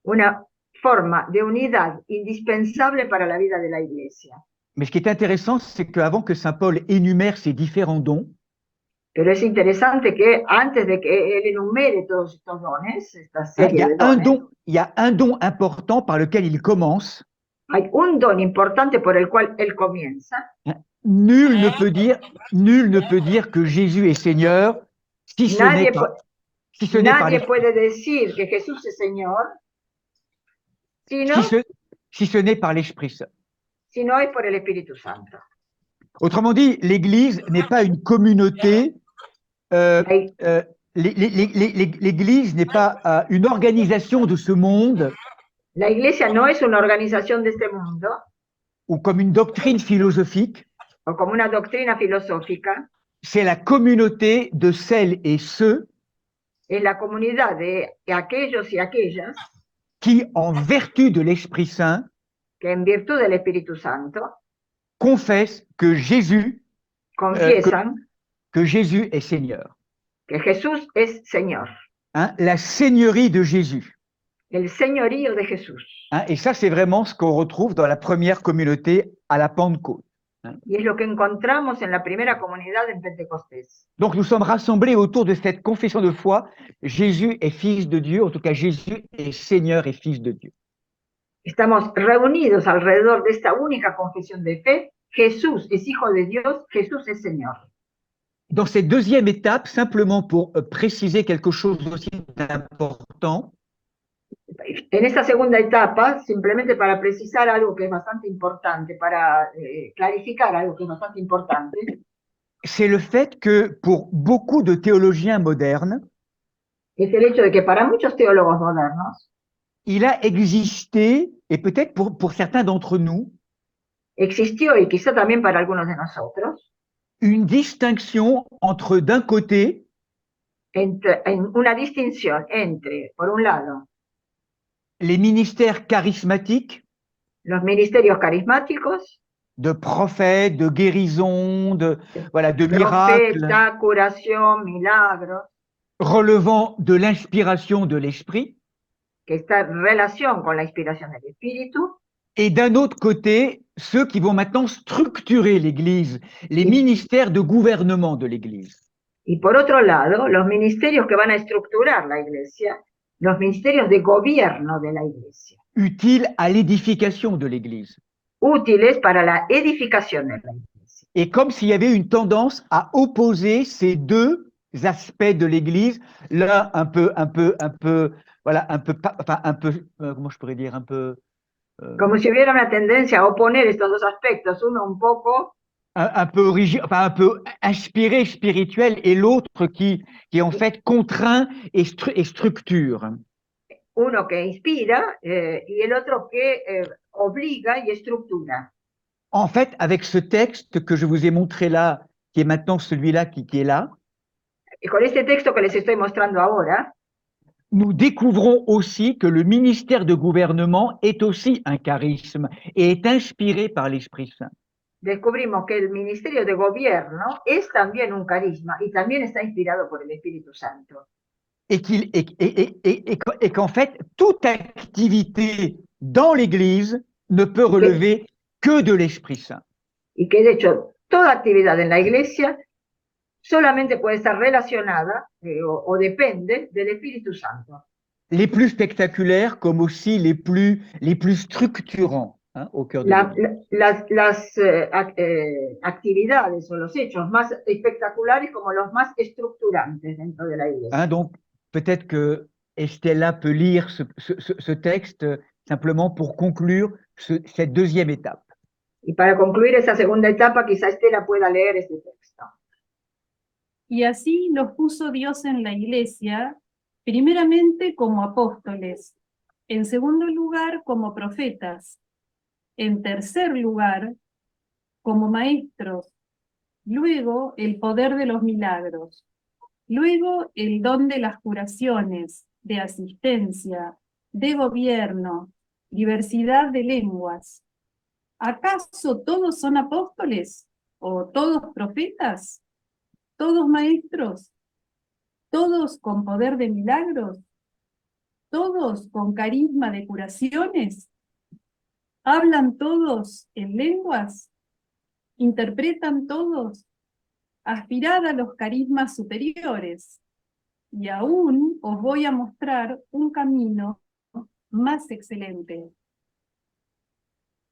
Una forma de unidad indispensable para la vida de la Iglesia. Mais ce qui est intéressant, c'est qu'avant que Saint Paul énumère ces différents dons, pero es interesante que antes de que él enumere todos estos dones, esta serie de dones, il y a un don important par lequel il commence. Hay un don importante por el cual él comienza. Nul ne peut dire que Jésus est Seigneur si ce n'est pas. Nadie puede decir que Jesús es Señor si ce n'est par l'Esprit Saint. Si no es por el Espíritu Santo. Autrement dit, l'Église n'est pas une communauté l'Église n'est pas une organisation de ce monde La iglesia no es una organización de este mundo ou comme une doctrine philosophique, o como una doctrina filosófica, c'est la communauté de celles et ceux es la comunidad de aquellos y aquellas qui, en vertu de l'Esprit Saint, que en virtud del Espíritu Santo confessent que Jésus confiesan que Jésus est Seigneur. que Jesús es Señor, Hein, la seigneurie de Jésus. el señorío de Jesús. Hein, et ça, c'est vraiment ce qu'on retrouve dans la première communauté à la Pentecôte. Y es lo que encontramos en la primera comunidad en Pentecostés. Donc, nous sommes rassemblés autour de cette confession de foi. Jésus est Fils de Dieu, en tout cas, Jésus est Seigneur et Fils de Dieu. Estamos reunidos alrededor de esta única confesión de fe. Jesús es Hijo de Dios, Jesús es Señor. Dans cette deuxième étape, simplement pour préciser quelque chose aussi d'important, En esta segunda etapa, simplemente para precisar algo que es bastante importante, para clarificar algo que es bastante importante, c'est le fait que pour beaucoup de théologiens modernes, es el hecho de que para muchos teólogos modernos il a existé, et peut-être pour certains d'entre nous, existió, y quizá también para algunos de nosotros, une distinction entre, d'un côté, una distinción entre, por un lado, les ministères charismatiques, los ministerios carismáticos, de prophètes, de guérison, de miracles, profeta, curación, milagros, relevant de l'inspiration de l'Esprit, que está en relación con la inspiración del Espíritu, et d'un autre côté, ceux qui vont maintenant structurer l'Église, les ministères de gouvernement de l'Église. y por otro lado, los ministerios que van a estructurar la Iglesia, los ministerios de gobierno de la Iglesia, Utiles à l'édification de l'Église. útiles para la edificación de la Iglesia. Et comme s'il y avait une tendance à opposer ces deux aspects de l'Église, l'un comment je pourrais dire, Como si hubiera una tendencia a oponer estos dos aspectos, uno un poco un peu inspiré, spirituel, et l'autre qui en fait contraint et structure. uno que inspira y el otro que obliga y estructura. En fait, avec ce texte que je vous ai montré là, qui est maintenant celui-là qui est là, Y con este texto que les estoy mostrando ahora, nous découvrons aussi que le ministère de gouvernement est aussi un charisme et est inspiré par l'Esprit Saint. descubrimos que el ministerio de gobierno es también un carisma y también está inspirado por el Espíritu Santo. Et qu'en fait, toute activité dans l'Église ne peut relever que de l'Esprit Saint. Y que de hecho, toda actividad en la Iglesia solamente puede estar relacionada o depende del Espíritu Santo. Les plus spectaculaires comme aussi les plus structurants, hein, au cœur de l'Église. Las actividades o los hechos más espectaculares como los más estructurantes dentro de la Iglesia. Hein, donc, peut-être que Estella peut lire ce texte simplement pour conclure cette deuxième étape. Y para concluir esa segunda etapa, quizá Estela pueda leer este texto. Y así los puso Dios en la Iglesia, primeramente como apóstoles, en segundo lugar como profetas, en tercer lugar como maestros, luego el poder de los milagros, luego el don de las curaciones, de asistencia, de gobierno, diversidad de lenguas. ¿Acaso todos son apóstoles? ¿O todos profetas? ¿Todos maestros? ¿Todos con poder de milagros? ¿Todos con carisma de curaciones? ¿Hablan todos en lenguas? ¿Interpretan todos? Aspirad a los carismas superiores. Y aún os voy a mostrar un camino más excelente.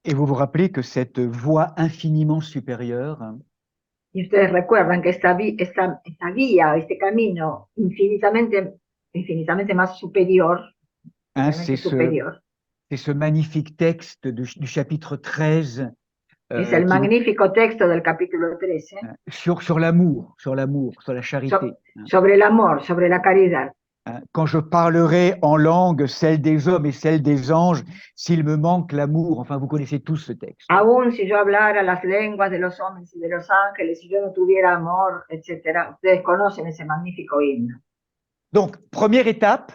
Et vous vous rappelez que cette voie infiniment supérieure, Y ustedes recuerdan que esta guía, este camino infinitamente más superior, hein, c'est ce magnifique texte du chapitre 13 Es el qui- magnífico texto del capítulo 13 sur l'amour, sur la charité. sobre el amor, sobre la caridad. Quand je parlerai en langue, celle des hommes et celle des anges, s'il me manque l'amour, enfin vous connaissez tous ce texte. Aún si yo hablara las lenguas de los hombres y de los ángeles, si yo no tuviera amor, etc. Ustedes conocen ese magnífico himno. Donc, première étape,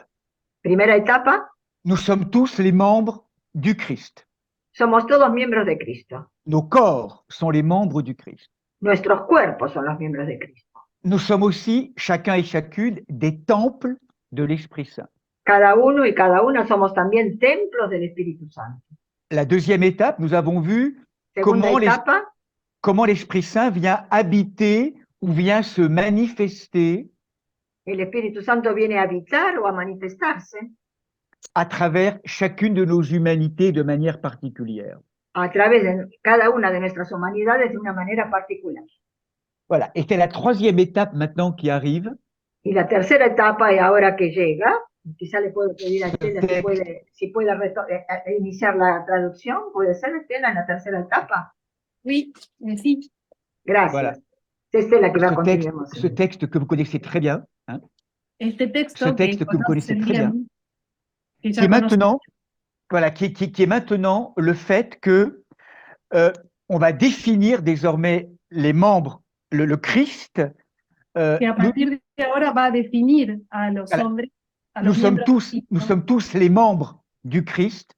Primera etapa, nous sommes tous les membres du Christ. somos todos miembros de Cristo. Nos corps sont les membres du Christ. Nuestros cuerpos son los miembros de Cristo. Nous sommes aussi, chacun et chacune, des temples de l'Esprit Saint. Cada uno y cada una somos también templos del Espíritu Santo. La deuxième étape, nous avons vu Segunda etapa, comment l'Esprit Saint vient habiter ou vient se manifester el Espíritu Santo viene a habitar o a manifestarse à travers chacune de nos humanités de manière particulière. a través de cada una de nuestras humanidades de una manera particular. Voilà, et c'est la troisième étape maintenant qui arrive. Y la tercera etapa, y ahora que llega, quizá le puedo pedir a Estela si puede iniciar la traducción. ¿Puede ser, Estela, en la tercera etapa? Oui, sí. Gracias. Voilà. C'est Estela qui va continuer. Ce texte que vous connaissez très bien, hein, Este texto, ce texte que vous connaissez très bien, que qui est maintenant, voilà, qui est maintenant le fait que on va définir désormais les membres, le Christ. Que a partir de ahora va a definir a los hombres, a los nous sommes tous les membres du Christ.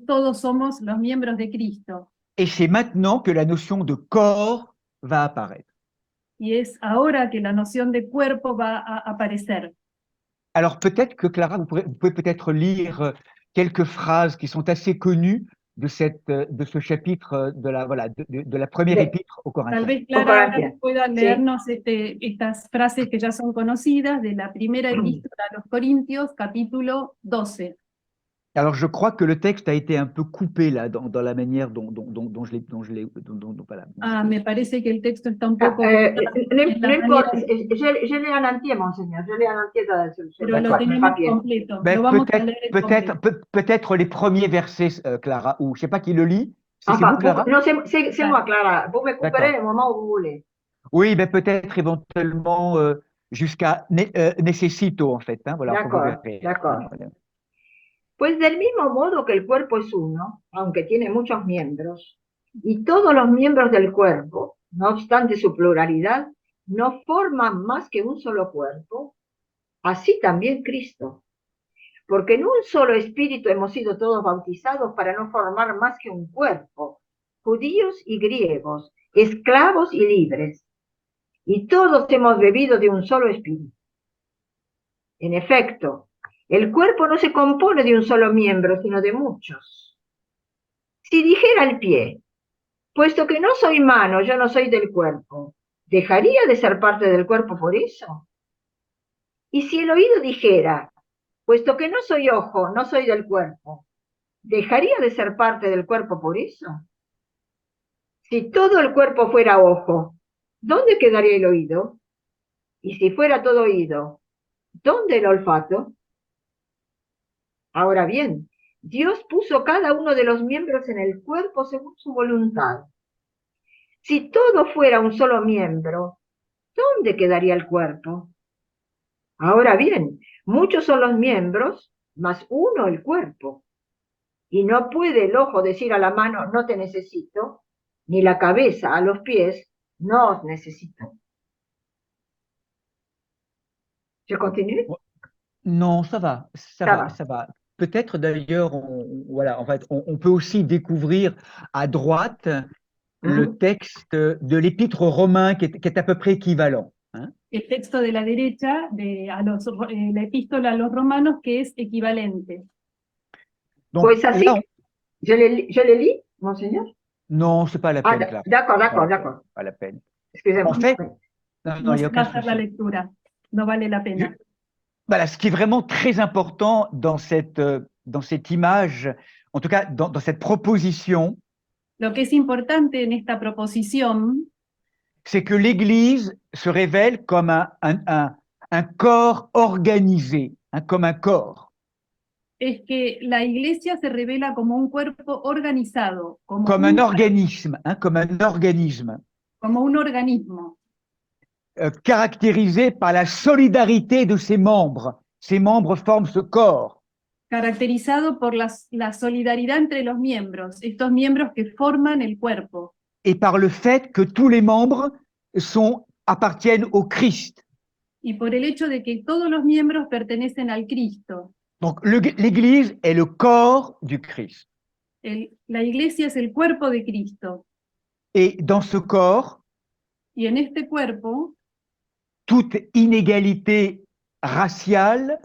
Todos somos los miembros de Cristo. Et c'est maintenant que la notion de corps va apparaître. Y es ahora que la noción de cuerpo va a aparecer. Alors peut-être que Clara, vous pouvez peut-être lire quelques phrases qui sont assez connues de ce chapitre de la première épître aux Corinthiens. Tal vez Clara pueda leernos estas frases que ya son conocidas de la primera epístola a los Corintios, capítulo 12. Alors je crois que le texte a été un peu coupé là dans la manière dont je l'ai voilà. Ah, me parece que el texto está un poco... no importa, je l'ai en entier, monseigneur, je l'ai en entier pero lo tenemos completo. Lo vamos a leer peut-être les premiers versets, Clara, ou je sais pas qui le lit. C'est vous, Clara? Non, c'est moi, Clara. Vous me couperez le moment où vous voulez. Oui, mais peut-être éventuellement jusqu'à necesito, en fait. Hein, voilà, d'accord. Pues del mismo modo que el cuerpo es uno, aunque tiene muchos miembros, y todos los miembros del cuerpo, no obstante su pluralidad, no forman más que un solo cuerpo, así también Cristo. Porque en un solo espíritu hemos sido todos bautizados para no formar más que un cuerpo, judíos y griegos, esclavos y libres, y todos hemos bebido de un solo espíritu. En efecto, el cuerpo no se compone de un solo miembro, sino de muchos. Si dijera el pie, puesto que no soy mano, yo no soy del cuerpo, ¿dejaría de ser parte del cuerpo por eso? Y si el oído dijera, puesto que no soy ojo, no soy del cuerpo, ¿dejaría de ser parte del cuerpo por eso? Si todo el cuerpo fuera ojo, ¿dónde quedaría el oído? Y si fuera todo oído, ¿dónde el olfato? Ahora bien, Dios puso cada uno de los miembros en el cuerpo según su voluntad. Si todo fuera un solo miembro, ¿dónde quedaría el cuerpo? Ahora bien, muchos son los miembros, mas uno el cuerpo. Y no puede el ojo decir a la mano, no te necesito, ni la cabeza a los pies, no os necesito. Je continue? Non, ça va. Peut-être d'ailleurs, voilà, en fait, on peut aussi découvrir à droite le texte de l'épître aux Romains qui est à peu près équivalent. Hein? El texto de la derecha de la epístola a los romanos que es equivalente. Donc, pues así, là, je le lis, monseigneur? Non, c'est pas la peine. D'accord. Pas la peine. Excusez-moi. En fait, no se va a hacer la lectura, no vale la pena. Voilà, ce qui est vraiment très important dans cette image, en tout cas dans cette proposition, Lo que es importante en esta proposición c'est que l'Église se révèle comme un corps organisé, comme un corps. es que la iglesia se revela como un cuerpo organizado, comme un organisme, comme un organisme como un organismo, caractérisé par la solidarité de ses membres. Ses membres forment ce corps. caracterizado por la solidaridad entre los miembros, estos miembros que forman el cuerpo, Et par le fait que tous les membres appartiennent au Christ. y por el hecho de que todos los miembros pertenecen al Cristo. Donc l'Église est le corps du Christ. La iglesia es el cuerpo de Cristo, Et dans ce corps, y en este cuerpo, toute inégalité raciale,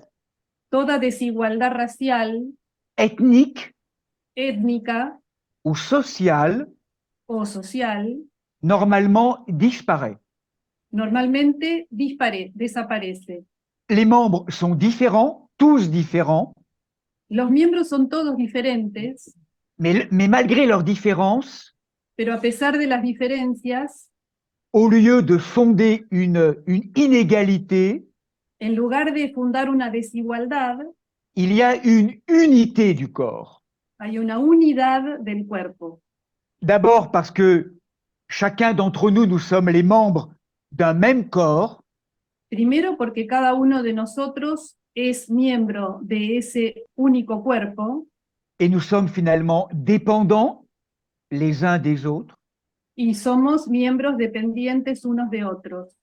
toda desigualdad racial, ethnique étnica ou sociale o social, normalement disparaît. normalmente desaparece. Les membres sont différents, tous différents, Los miembros son todos diferentes, mais malgré leurs différences, pero a pesar de las diferencias, au lieu de fonder une inégalité, en lugar de fundar una desigualdad, il y a une unité du corps. hay una unidad del cuerpo. D'abord parce que chacun d'entre nous, nous sommes les membres d'un même corps. Primero porque cada uno de nosotros es miembro de ese único cuerpo. Et nous sommes finalement dépendants les uns des autres. Y somos miembros dependientes unos de otros.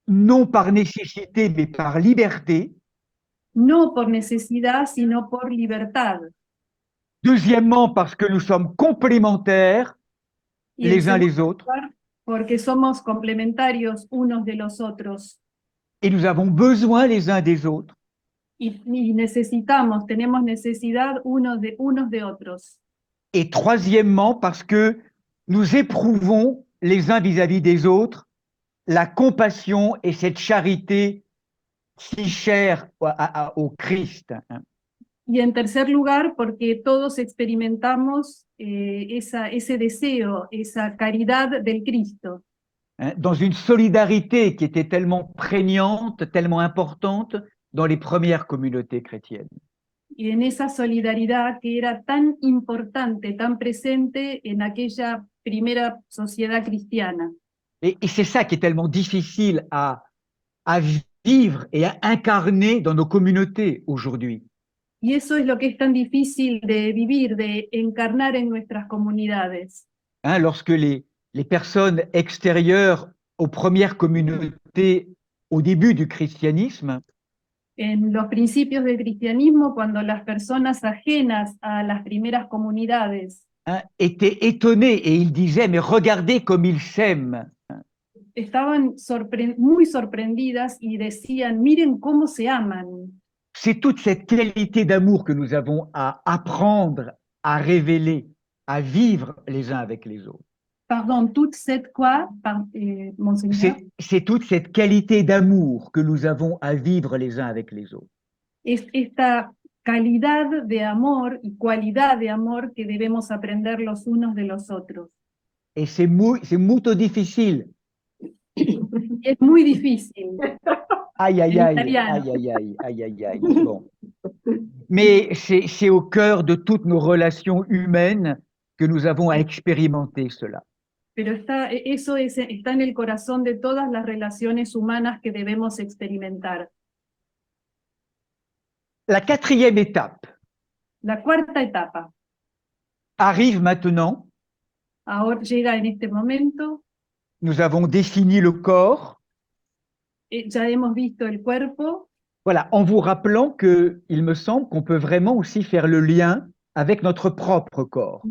Non par nécessité, mais par liberté. No por necesidad, sino por libertad. Deuxièmement, parce que nous sommes complémentaires les uns les autres. Porque somos complementarios unos de los otros. Et nous avons besoin les uns des autres. Y tenemos necesidad unos de otros. Et troisièmement, parce que nous éprouvons les uns vis-à-vis des autres la compassion et cette charité si chère au Christ. Y en tercer lugar, porque todos experimentamos ese deseo, esa caridad del Cristo. Dans une solidarité qui était tellement prégnante, tellement importante dans les premières communautés chrétiennes. Y en esa solidaridad que era tan importante, tan presente en aquella primera sociedad cristiana. Et c'est ça qui est tellement difficile à vivre et à incarner dans nos communautés aujourd'hui. Y eso es lo que es tan difícil de vivir, de encarnar en nuestras comunidades. Lorsque les personnes extérieures aux premières communautés au début du christianisme, en los principios del cristianismo, cuando las personas ajenas a las primeras comunidades étaient étonnées et ils disaient, mais regardez comme ils s'aiment. Estaban muy sorprendidas y decían, miren cómo se aman. C'est toute cette qualité d'amour que nous avons à apprendre, à révéler, à vivre les uns avec les autres. Pardon, toute cette quoi, Monseigneur? C'est toute cette qualité d'amour que nous avons à vivre les uns avec les autres. Esta calidad de amor y cualidad de amor que debemos aprender los unos de los otros. Et c'est muy difficile. Es muy difícil. Aïe, aïe, aïe, aïe, aïe, aïe, aïe, aïe, aïe. Bon. Mais c'est au cœur de toutes nos relations humaines que nous avons à expérimenter cela. Pero eso está en el corazón de todas las relaciones humanas que debemos experimentar. La quatrième étape. La cuarta etapa. Arrive maintenant. Ahora llega en este momento. Nous avons défini le corps. Ya hemos visto el cuerpo. Voilà, en vous rappelant que, il me semble qu'on peut vraiment aussi faire le lien avec notre propre corps.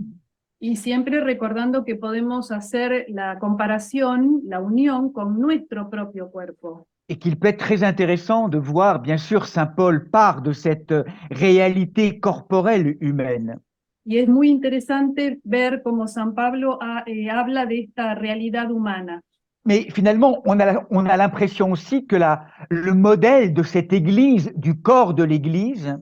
Y siempre recordando que podemos hacer la comparación, la unión con nuestro propio cuerpo. Et qu'il peut être très intéressant de voir, bien sûr, Saint Paul part de cette réalité corporelle humaine. Y es muy interesante ver cómo San Pablo habla de esta realidad humana. Mais finalement, on a l'impression aussi que le modèle de cette Église, du corps de l'Église,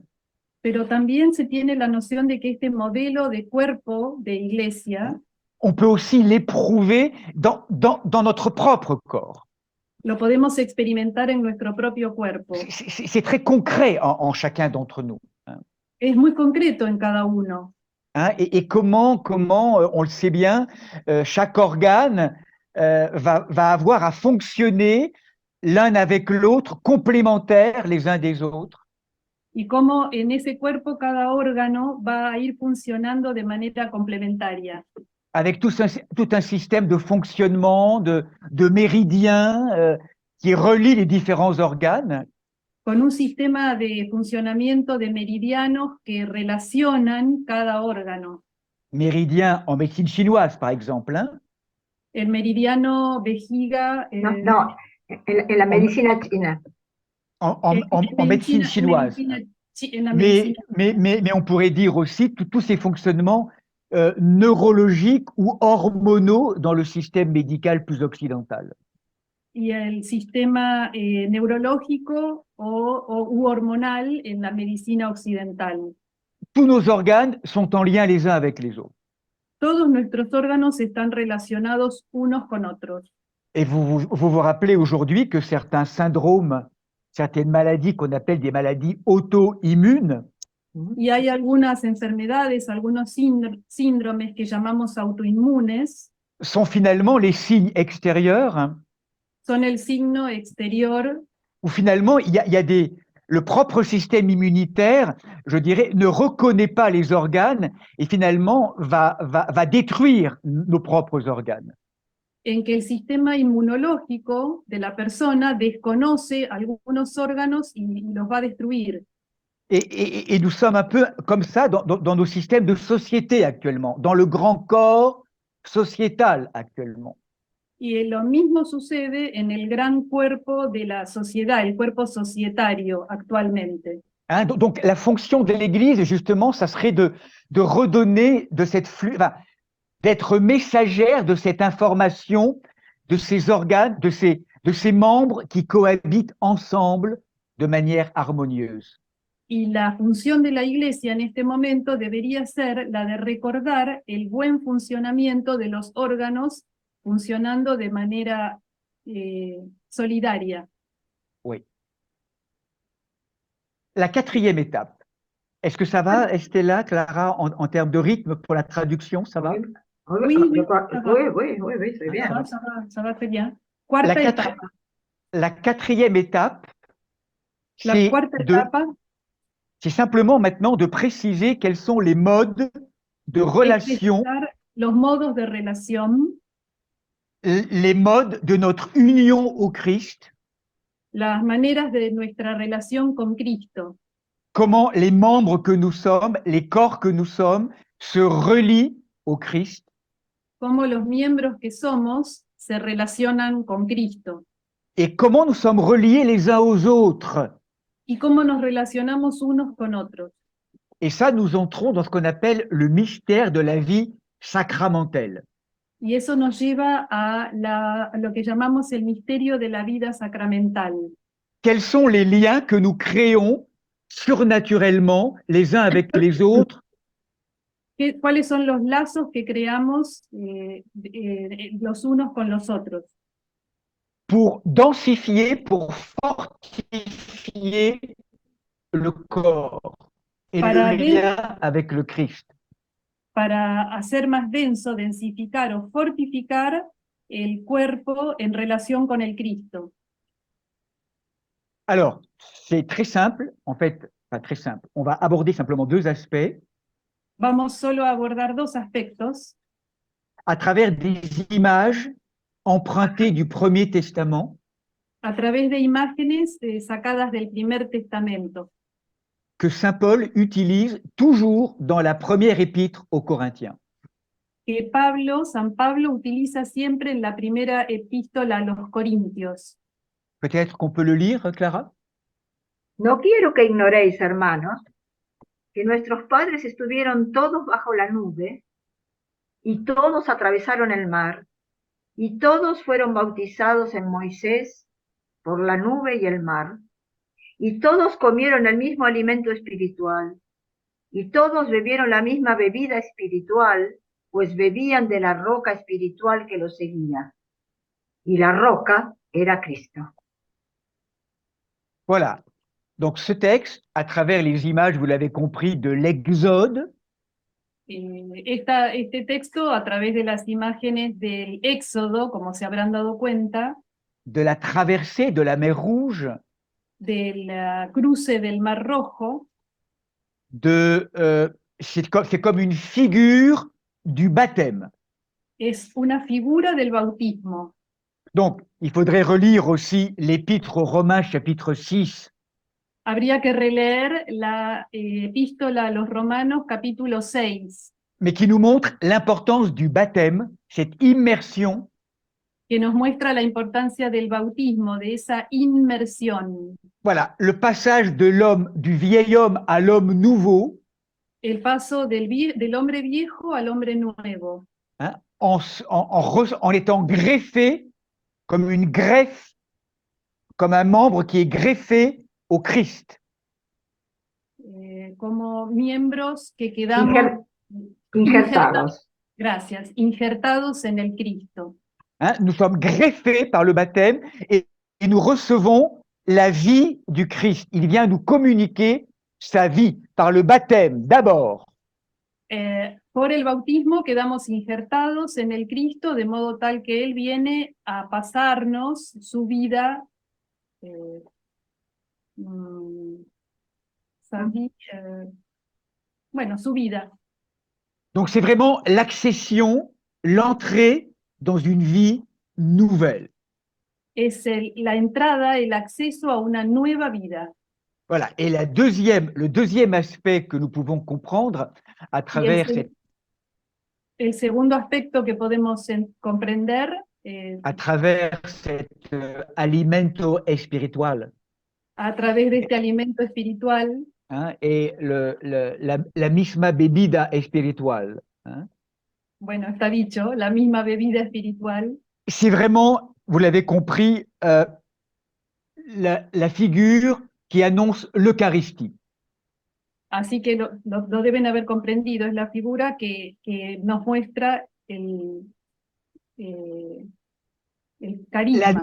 pero también se tiene la noción de que este modelo de cuerpo de iglesia, on peut aussi l'éprouver dans notre propre corps. Lo podemos experimentar en nuestro propio cuerpo. C'est très concret en chacun d'entre nous. es muy concreto en cada uno. Hein, et comment on le sait bien, chaque organe va avoir à fonctionner l'un avec l'autre, complémentaires les uns des autres, Y cómo en ese cuerpo cada órgano va a ir funcionando de manera complementaria, avec tout un système de fonctionnement, de méridiens qui relie les différents organes. con un sistema de funcionamiento de meridianos que relacionan cada órgano. Méridiens en médecine chinoise, par exemple. Hein. El meridiano vejiga... No, no, en la medicina china. En médecine chinoise. En la medicina. Mais on pourrait dire aussi tous ces fonctionnements neurologiques ou hormonaux dans le système médical plus occidental. Y el sistema neurológico u hormonal en la medicina occidental. Tous nos organes sont en lien les uns avec les autres. Todos nuestros órganos están relacionados unos con otros. Et vous rappelez aujourd'hui que certains syndromes, certaines maladies qu'on appelle des maladies auto-immunes, y hay algunas enfermedades, algunos síndromes que llamamos autoinmunes, sont finalement les signes extérieurs, hein, son el signo exterior, où finalement le propre système immunitaire, je dirais, ne reconnaît pas les organes et finalement va détruire nos propres organes. En que el sistema inmunológico de la persona desconoce algunos órganos y los va a destruir. Et nous sommes un peu comme ça dans nos systèmes de société actuellement, dans le grand corps sociétal actuellement. Y lo mismo sucede en el gran cuerpo de la sociedad, el cuerpo societario actualmente. Hein, donc la fonction de l'Église, justement, ça serait de redonner de cette flux, enfin, d'être messagère de cette information, de ces organes, de ces membres qui cohabitent ensemble de manière harmonieuse. Y la función de la Iglesia en este momento debería ser la de recordar el buen funcionamiento de los órganos funcionando de manera solidaria. Oui. La quatrième étape. Est-ce que ça va, Estella, Clara, en termes de rythme pour la traduction, ça va? Oui, très bien. Ça va très bien. Cuarta étape. La quatrième étape, c'est simplement maintenant de préciser quels sont les modes de relation, los modos de relación, les modes de notre union au Christ, las maneras de nuestra relación con Cristo. Comment les membres que nous sommes, les corps que nous sommes, se relient au Christ. Cómo los miembros que somos se relacionan con Cristo. Et comment nous sommes reliés les uns aux autres. Y cómo nos relacionamos unos con otros. Et ça, nous entrons dans ce qu'on appelle le mystère de la vie sacramentelle. Y eso nos lleva a lo que llamamos el misterio de la vida sacramental. Quels sont les liens que nous créons surnaturellement les uns avec les autres? ¿Cuáles son los lazos que creamos los unos con los otros? Pour densifier, pour fortifier le corps et le lien avec le Christ. Para hacer más denso, densificar o fortificar el cuerpo en relación con el Cristo. Alors, c'est très simple, en fait, pas très simple. On va aborder simplement deux aspects. Vamos solo a abordar dos aspectos. À travers des images empruntées du Premier Testament. A través de imágenes sacadas del Primer Testamento. Que Saint Paul utilise toujours dans la première épître aux Corinthiens. Que San Pablo utiliza siempre en la primera epístola a los Corintios. Peut-être qu'on peut le lire, Clara? No quiero que ignoréis, hermanos, que nuestros padres estuvieron todos bajo la nube, y todos atravesaron el mar, y todos fueron bautizados en Moisés por la nube y el mar, y todos comieron el mismo alimento espiritual, y todos bebieron la misma bebida espiritual, pues bebían de la roca espiritual que los seguía, y la roca era Cristo. Voilà. Donc ce texte, à travers les images, vous l'avez compris, de l'Exode, Este texto, a través de las imágenes del Éxodo, como se habrán dado cuenta, de la traversée de la mer Rouge, del cruce del Mar Rojo, c'est comme une figure du baptême. es una figura del bautismo. Donc, il faudrait relire aussi l'Épître aux Romains, chapitre 6, Habría que releer la epístola a los Romanos, capítulo 6, mais qui nous montre l'importance du baptême, cette immersion, que nos muestra la importancia del bautismo, de esa inmersión, voilà, le passage de l'homme, du vieil homme à l'homme nouveau, el paso del hombre viejo al hombre nuevo, hein, en étant greffé comme une greffe, comme un membre qui est greffé au Christ. como miembros que quedamos Injertados. Gracias, injertados en el Cristo. Hein, nous sommes greffés par le baptême et nous recevons la vie du Christ. Il vient nous communiquer sa vie par le baptême d'abord. Por el bautismo quedamos injertados en el Cristo, de modo tal que Él viene a pasarnos su vida, bueno, su vida. Donc c'est vraiment l'accession, l'entrée dans une vie nouvelle. Es la entrada, el acceso a una nueva vida. Voilà. Et le deuxième aspect que nous pouvons comprendre à travers el segundo aspecto que podemos comprender à travers cet alimento espiritual, a través de este alimento espiritual, hein, et la misma bebida espiritual. Hein. Bueno, está dicho, la misma bebida espiritual. C'est vraiment, vous l'avez compris, la figure qui annonce l'Eucharistie. Así que lo deben haber comprendido, es la figura que nos muestra el carisma.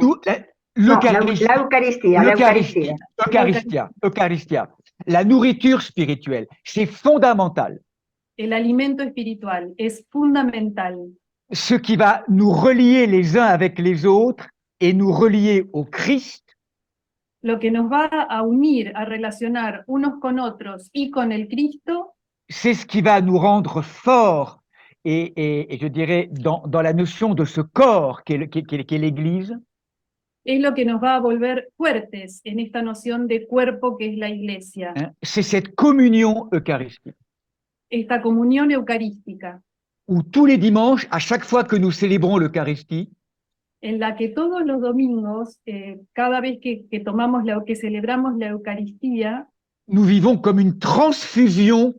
L'Eucharistia, la nourriture spirituelle, c'est fondamental. El alimento espiritual es fundamental. Ce qui va nous relier les uns avec les autres et nous relier au Christ. Lo que nos va a unir, a relacionar unos con otros y con el Cristo. C'est ce qui va nous rendre forts et je dirais dans la notion de ce corps qu'est l'Église. Es lo que nos va a volver fuertes en esta noción de cuerpo que es la Iglesia. C'est cette communion eucharistique. Esta comunión eucarística. Où tous les dimanches, à chaque fois que nous célébrons l'Eucharistie, en la que todos los domingos, cada vez que celebramos la Eucaristía, nous vivons comme une transfusion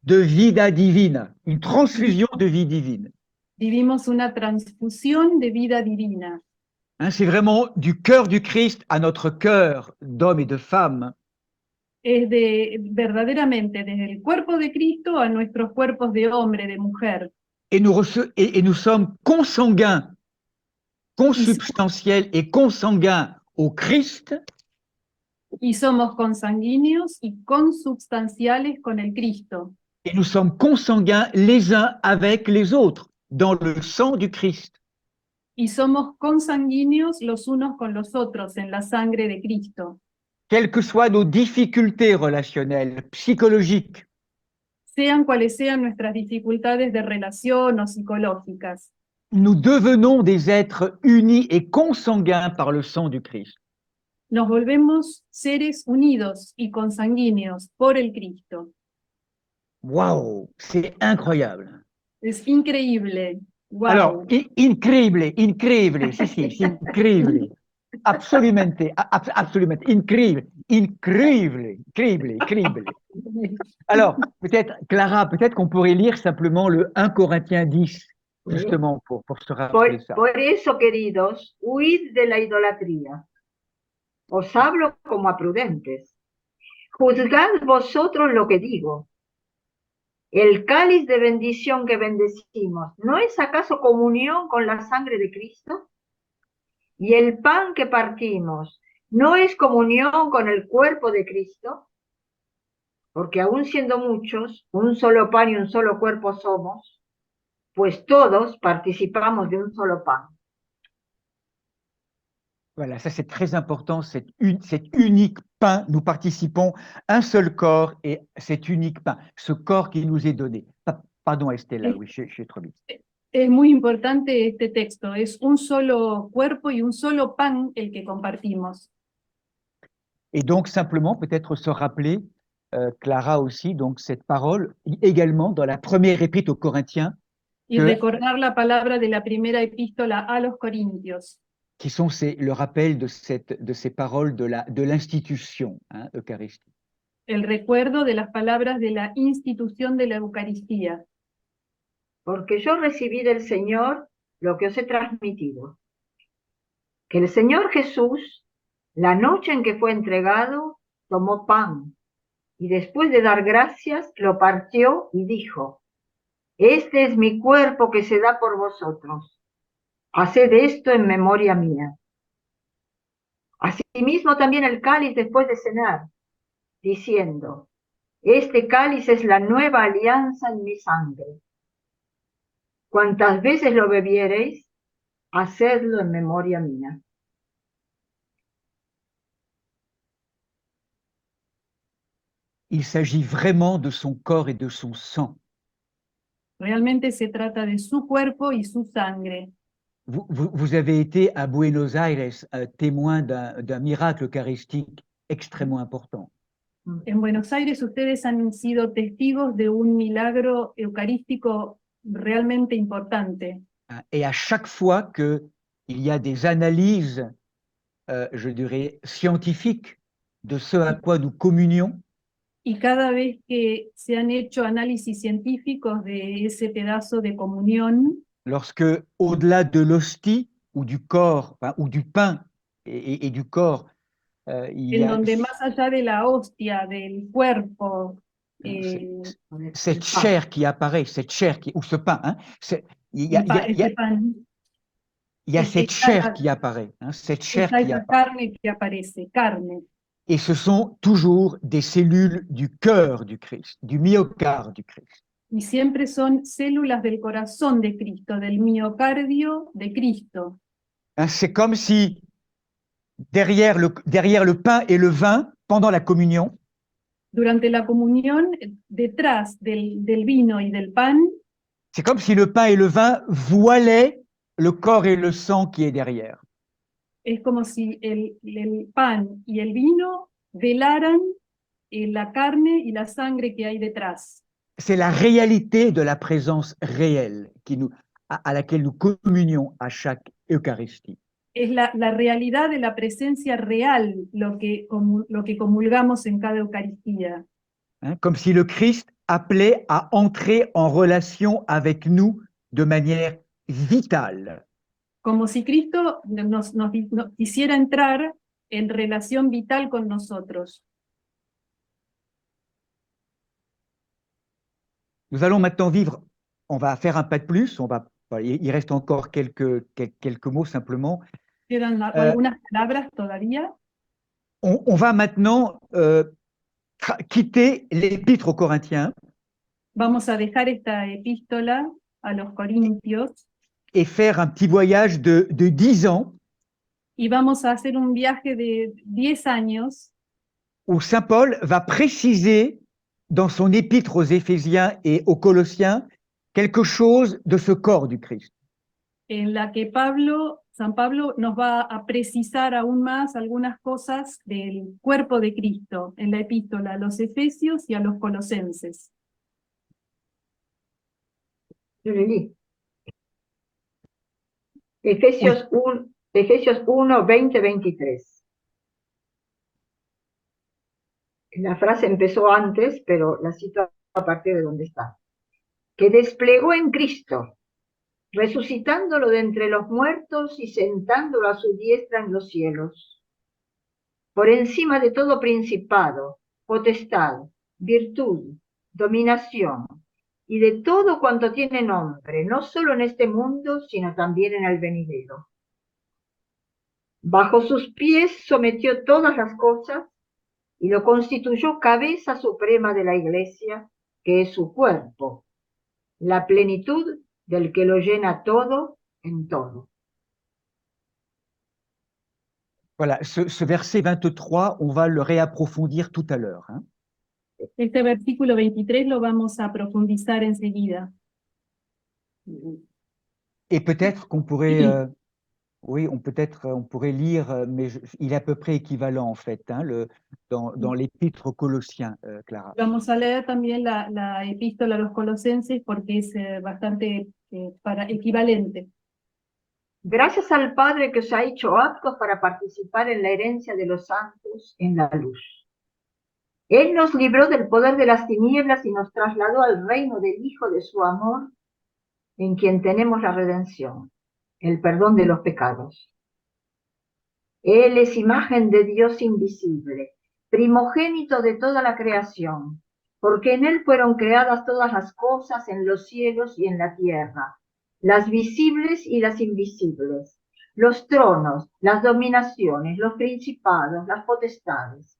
de vida divina, une transfusion de vie divine. Vivimos una transfusión de vida divina. Hein, c'est vraiment du cœur du Christ à notre cœur d'hommes et de femmes. Es verdaderamente desde el cuerpo de Cristo a nuestros cuerpos de hombre, de mujer. Et nous sommes consanguins, consubstantiels et consanguins au Christ. Y somos consanguíneos y consubstanciales con el Cristo. Et nous sommes consanguins les uns avec les autres dans le sang du Christ. Y somos consanguíneos los unos con los otros en la sangre de Cristo. Quelles que soient nos difficultés relationnelles, psychologiques, sean cuales sean nuestras dificultades de relación o psicológicas, nous devenons des êtres unis et consanguins par le sang du Christ. Nos volvemos seres unidos y consanguíneos por el Cristo. Waouh, c'est incroyable. Es increíble. Wow. Alors, increíble, c'est increíble. Absolument, increíble. Alors, peut-être, Clara, peut-être qu'on pourrait lire simplement le 1 Corinthiens 10, justement, pour se rappeler ça. Por eso, queridos, huid de la idolatría. Os hablo como a prudentes. Juzgad vosotros lo que digo. El cáliz de bendición que bendecimos, ¿no es acaso comunión con la sangre de Cristo? Y el pan que partimos, no es comunión con el cuerpo de Cristo, porque aún siendo muchos, un solo pan y un solo cuerpo somos, pues todos participamos de un solo pan. Voilà, ça c'est très important, cet unique pain, nous participons un seul corps et cet unique pain, ce corps qui nous est donné. Pardon Estela, oui, je suis trop vite. Es muy importante este texto, es un solo cuerpo y un solo pan el que compartimos. Et donc simplement peut-être se rappeler, Clara aussi, donc cette parole également dans la première épître aux Corinthiens, Y recordar la palabra de la primera epístola a los Corintios. qui sont le rappel de ces paroles de l'institution eucharistique. El recuerdo de las palabras de la institución de la Eucaristía. Porque yo recibí del Señor lo que os he transmitido, que el Señor Jesús, la noche en que fue entregado, tomó pan, y después de dar gracias, lo partió y dijo, este es mi cuerpo que se da por vosotros. Haced esto en memoria mía. Asimismo también el cáliz después de cenar, diciendo, este cáliz es la nueva alianza en mi sangre. Cuantas veces lo bebiereis, hacedlo en memoria mía. Il s'agit vraiment de son corps et de son sang. Realmente se trata de su cuerpo y su sangre. Vous avez été à Buenos Aires témoin d'un miracle eucharistique extrêmement important. En Buenos Aires ustedes han sido testigos de un milagro eucarístico realmente importante. Et à chaque fois qu'il y a des analyses, je dirais, scientifiques de ce à quoi nous communions, Y cada vez que se han hecho análisis científicos de ese pedazo de comunión, lorsque, au-delà de l'hostie ou du corps, ou du pain et du corps, il y en a donde más allá de la hostia, del cuerpo, cette chair qui apparaît, cette chair ou ce pain, il y a cette chair qui apparaît, cette chair qui apparaît. Carne que aparece, carne. Et ce sont toujours des cellules du cœur du Christ, du myocarde du Christ. Y siempre son células del corazón de Cristo, del miocardio de Cristo. C'est comme si derrière le pain et le vin, pendant la communion, durante la comunión, detrás del vino y del pan, c'est comme si le pain et le vin voilaient le corps et le sang qui est derrière. Es como si el pan y el vino velaran la carne y la sangre que hay detrás. C'est la réalité de la présence réelle à laquelle nous communions à chaque Eucharistie. Es la realidad de la presencia real lo que comulgamos en cada Eucaristía. Comme si le Christ appelait à entrer en relation avec nous de manière vitale. Como si Cristo nos quisiera entrar en relación vital con nosotros. Nous allons maintenant vivre, on va faire un pas de plus, il reste encore quelques mots simplement. Quedan algunas palabras todavía. On va maintenant quitter l'épître aux Corinthiens. Vamos a dejar esta epístola a los Corintios. Et faire un petit voyage de 10 ans. Y vamos a hacer un viaje de 10 años. Où Saint Paul va préciser dans son épître aux Éphésiens et aux Colossiens quelque chose de ce corps du Christ. En la que San Pablo nos va a precisar aún más algunas cosas del cuerpo de Cristo en la epístola a los Efesios y a los Colosenses. Yo le di. Efesios 1, 20, 23. La frase empezó antes, pero la cito a partir de donde está. Que desplegó en Cristo, resucitándolo de entre los muertos y sentándolo a su diestra en los cielos, por encima de todo principado, potestad, virtud, dominación, y de todo cuanto tiene nombre, no solo en este mundo, sino también en el venidero. Bajo sus pies sometió todas las cosas y lo constituyó cabeza suprema de la Iglesia, que es su cuerpo, la plenitud del que lo llena todo en todo. Voilà, ce verset 23, on va le réapprofondir tout à l'heure. Hein. Este versículo 23 lo vamos a profundizar enseguida. Et peut-être qu'on pourrait, oui, on pourrait lire, mais il est à peu près équivalent en fait, hein, dans l'épître aux Colossiens, Clara. Vamos a leer también la epístola a los Colosenses porque es bastante equivalente. Gracias al Padre que os ha hecho aptos para participar en la herencia de los santos en la luz. Él nos libró del poder de las tinieblas y nos trasladó al reino del Hijo de su amor, en quien tenemos la redención, el perdón de los pecados. Él es imagen de Dios invisible, primogénito de toda la creación, porque en él fueron creadas todas las cosas en los cielos y en la tierra, las visibles y las invisibles, los tronos, las dominaciones, los principados, las potestades.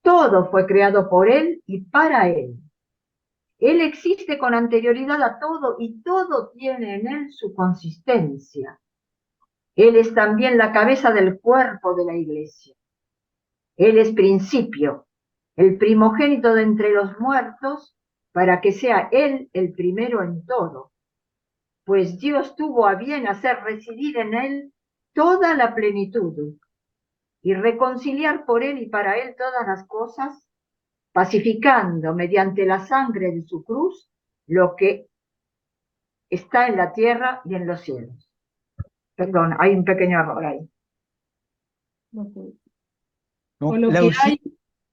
Todo fue creado por él y para él. Él existe con anterioridad a todo y todo tiene en él su consistencia. Él es también la cabeza del cuerpo de la Iglesia. Él es principio, el primogénito de entre los muertos, para que sea él el primero en todo. Pues Dios tuvo a bien hacer residir en él toda la plenitud y reconciliar por él y para él todas las cosas, pacificando mediante la sangre de su cruz lo que está en la tierra y en los cielos. Perdón, hay un pequeño error ahí. Okay. Donc, O lo là que aussi, hay,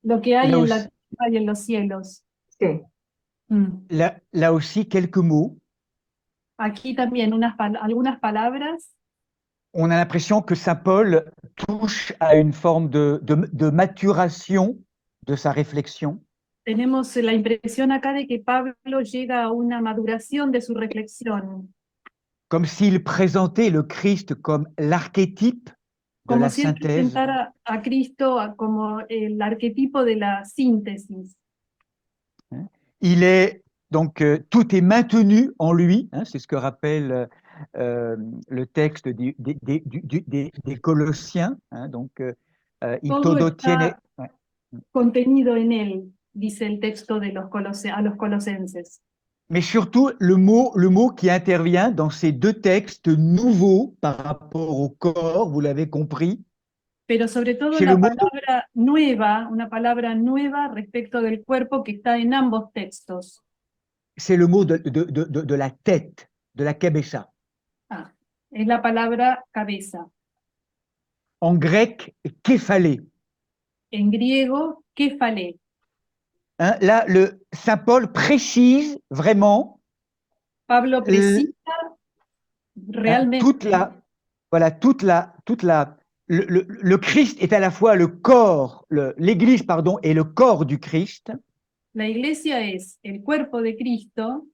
lo que hay là en la aussi- tierra y en los cielos. Sí. là aussi, quelques mots. Aquí también algunas palabras. On a l'impression que Saint Paul touche à une forme de maturation de sa réflexion. Tenemos la impresión acá de que Pablo llega a una maduración de su reflexión, Comme s'il présentait le Christ comme l'archétype de como la si él synthèse. presentara a Cristo como el arquetipo de la síntesis. Il est donc tout est maintenu en lui, hein, c'est ce que rappelle le texte des Colossiens. Hein, donc, il Todo todo tiene. está contenido en él, dice el texto de a los colosenses. Mais surtout, le mot qui intervient dans ces deux textes nouveaux par rapport au corps, vous l'avez compris. Pero sobre todo C'est la le mot palabra nueva, una palabra nueva respecto del cuerpo que está en ambos textos. c'est le mot de la tête, de la cabeza. Es la palabra cabeza. En grec, képhalé. En griego, képhale. Hein, là, Saint Paul précise vraiment Pablo precisa realmente. Le Christ est à la fois le corps, l'Église, pardon, est le corps du Christ. La iglesia es el cuerpo de Cristo.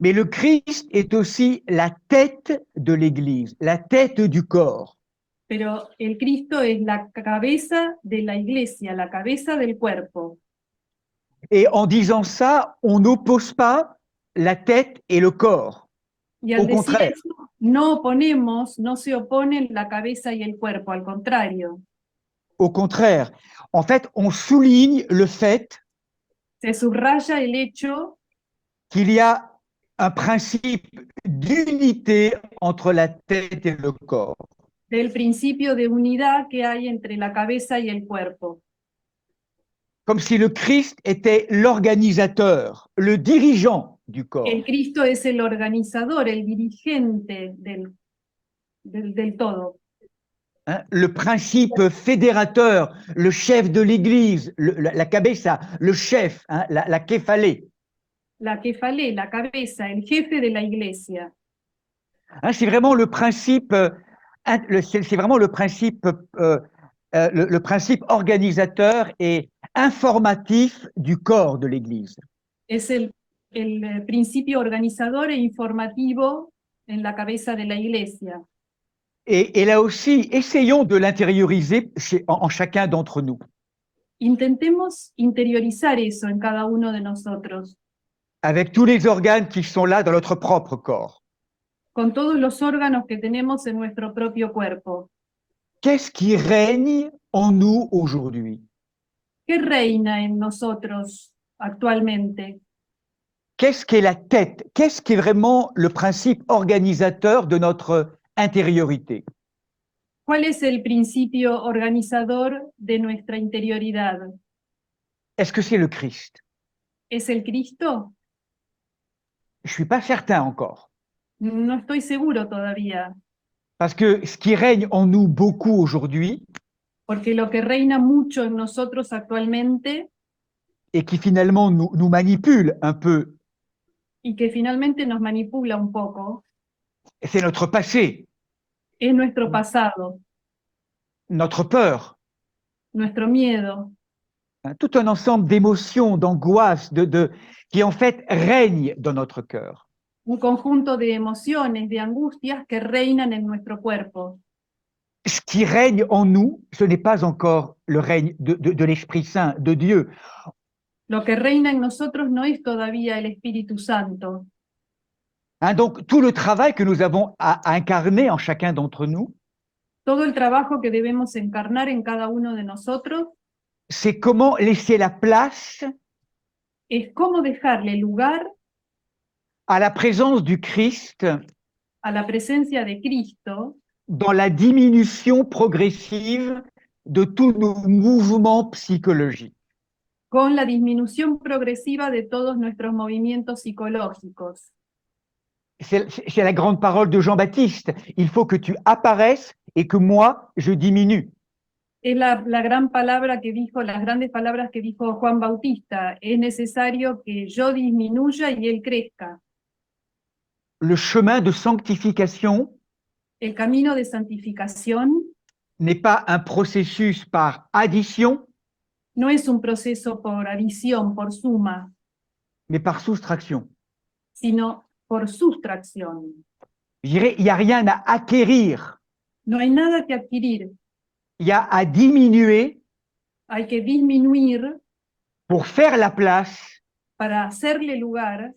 Mais le Christ est aussi la tête de l'Église, la tête du corps. Pero el Cristo es la cabeza de la iglesia, la cabeza del cuerpo. Et en disant ça, on n'oppose pas la tête et le corps. Y al Au decir contraire. eso, no se oponen la cabeza y el cuerpo, al contrario. Au contraire. En fait, on souligne le fait Se subraya el hecho qu'il y a un principe d'unité entre la tête et le corps. del principio de unidad que hay entre la cabeza y el cuerpo. Comme si le Christ était l'organisateur, le dirigeant du corps. El Cristo es el organizador, el dirigente del todo. Hein, le principe fédérateur, le chef de l'Église, la cabeza, le chef, hein, la képhalé. La képhale, la cabeza, el jefe de la iglesia. Hein, c'est vraiment le principe, c'est vraiment le principe, le principe organisateur et informatif du corps de l'Église. Es el principio organizador e informativo en la cabeza de la iglesia. Et là aussi, essayons de l'intérioriser en chacun d'entre nous, Intentemos interiorizar eso en cada uno de nosotros, avec tous les organes qui sont là dans notre propre corps. con todos los órganos que tenemos en nuestro propio cuerpo. Qu'est-ce qui règne en nous aujourd'hui? ¿Qué reina en nosotros actualmente? Qu'est-ce qu'est la tête? Qu'est-ce qui est vraiment le principe organisateur de notre intériorité? ¿Cuál es el principio organizador de nuestra interioridad? Est-ce que c'est le Christ? ¿Es el Cristo? Je ne suis pas certain encore. No estoy seguro todavía, Parce que ce qui règne en nous beaucoup aujourd'hui, porque lo que reina mucho en nosotros actualmente et qui finalement nous manipule un peu, y que finalmente nos manipula un poco, c'est notre passé, es nuestro pasado, notre peur, nuestro miedo, hein, tout un ensemble d'émotions, d'angoisses, qui en fait règnent dans notre cœur. un conjunto de emociones, de angustias que reinan en nuestro cuerpo. Ce qui règne en nous, ce n'est pas encore le règne de l'Esprit Saint, de Dieu. Lo que reina en nosotros no es todavía el Espíritu Santo. Hein, donc tout le travail que nous avons à incarner en chacun d'entre nous, Todo el trabajo que debemos encarnar en cada uno de nosotros c'est comment laisser la place es cómo dejarle lugar à la présence du Christ a la presencia de Cristo dans la diminution progressive de tous nos mouvements psychologiques. con la disminución progresiva de todos nuestros movimientos psicológicos. C'est la grande parole de Jean-Baptiste. Il faut que tu apparaisses et que moi, je diminue. Es la gran palabra que dijo, las grandes palabras que dijo Juan Bautista. Es necesario que yo disminuya y él crezca. Le chemin de sanctification El camino de santificación n'est pas un processus par addition, no es un proceso por adición, por suma, mais par soustraction. sino por sustracción. Je dirais, il n'y a rien à acquérir, No hay nada que adquirir, il y a à diminuer hay que disminuir pour faire la place para hacerle lugar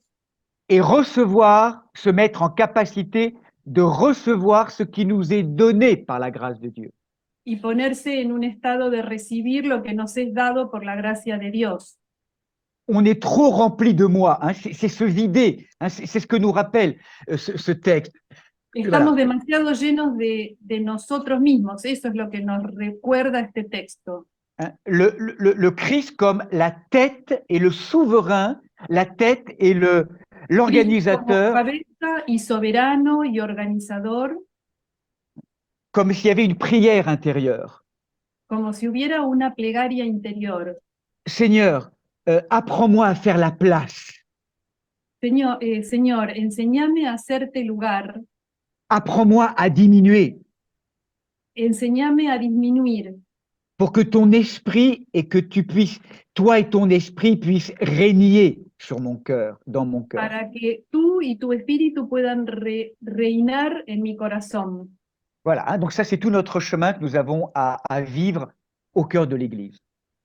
et recevoir, se mettre en capacité de recevoir ce qui nous est donné par la grâce de Dieu. y ponerse en un estado de recibir lo que nos es dado por la gracia de Dios. On est trop rempli de moi, hein, c'est se vider, hein, c'est ce que nous rappelle ce texte. Estamos Voilà. demasiado llenos de nosotros mismos, eso es lo que nos recuerda este texto. Hein, le Christ comme la tête et le souverain, la tête et Cristo como l'organisateur, cabeza y soberano y organizador, comme s'il y avait une prière intérieure. como si hubiera una plegaria interior. Seigneur, apprends-moi à faire la place. Señor, enséñame a hacerte lugar, Apprends-moi à diminuer enséñame a disminuir, pour que ton esprit et que tu puisses, toi et ton esprit puissent régner sur mon cœur, dans mon cœur. para que tú y tu espíritu puedan reinar en mi corazón. Voilà, hein, donc ça c'est tout notre chemin que nous avons à vivre au cœur de l'Église.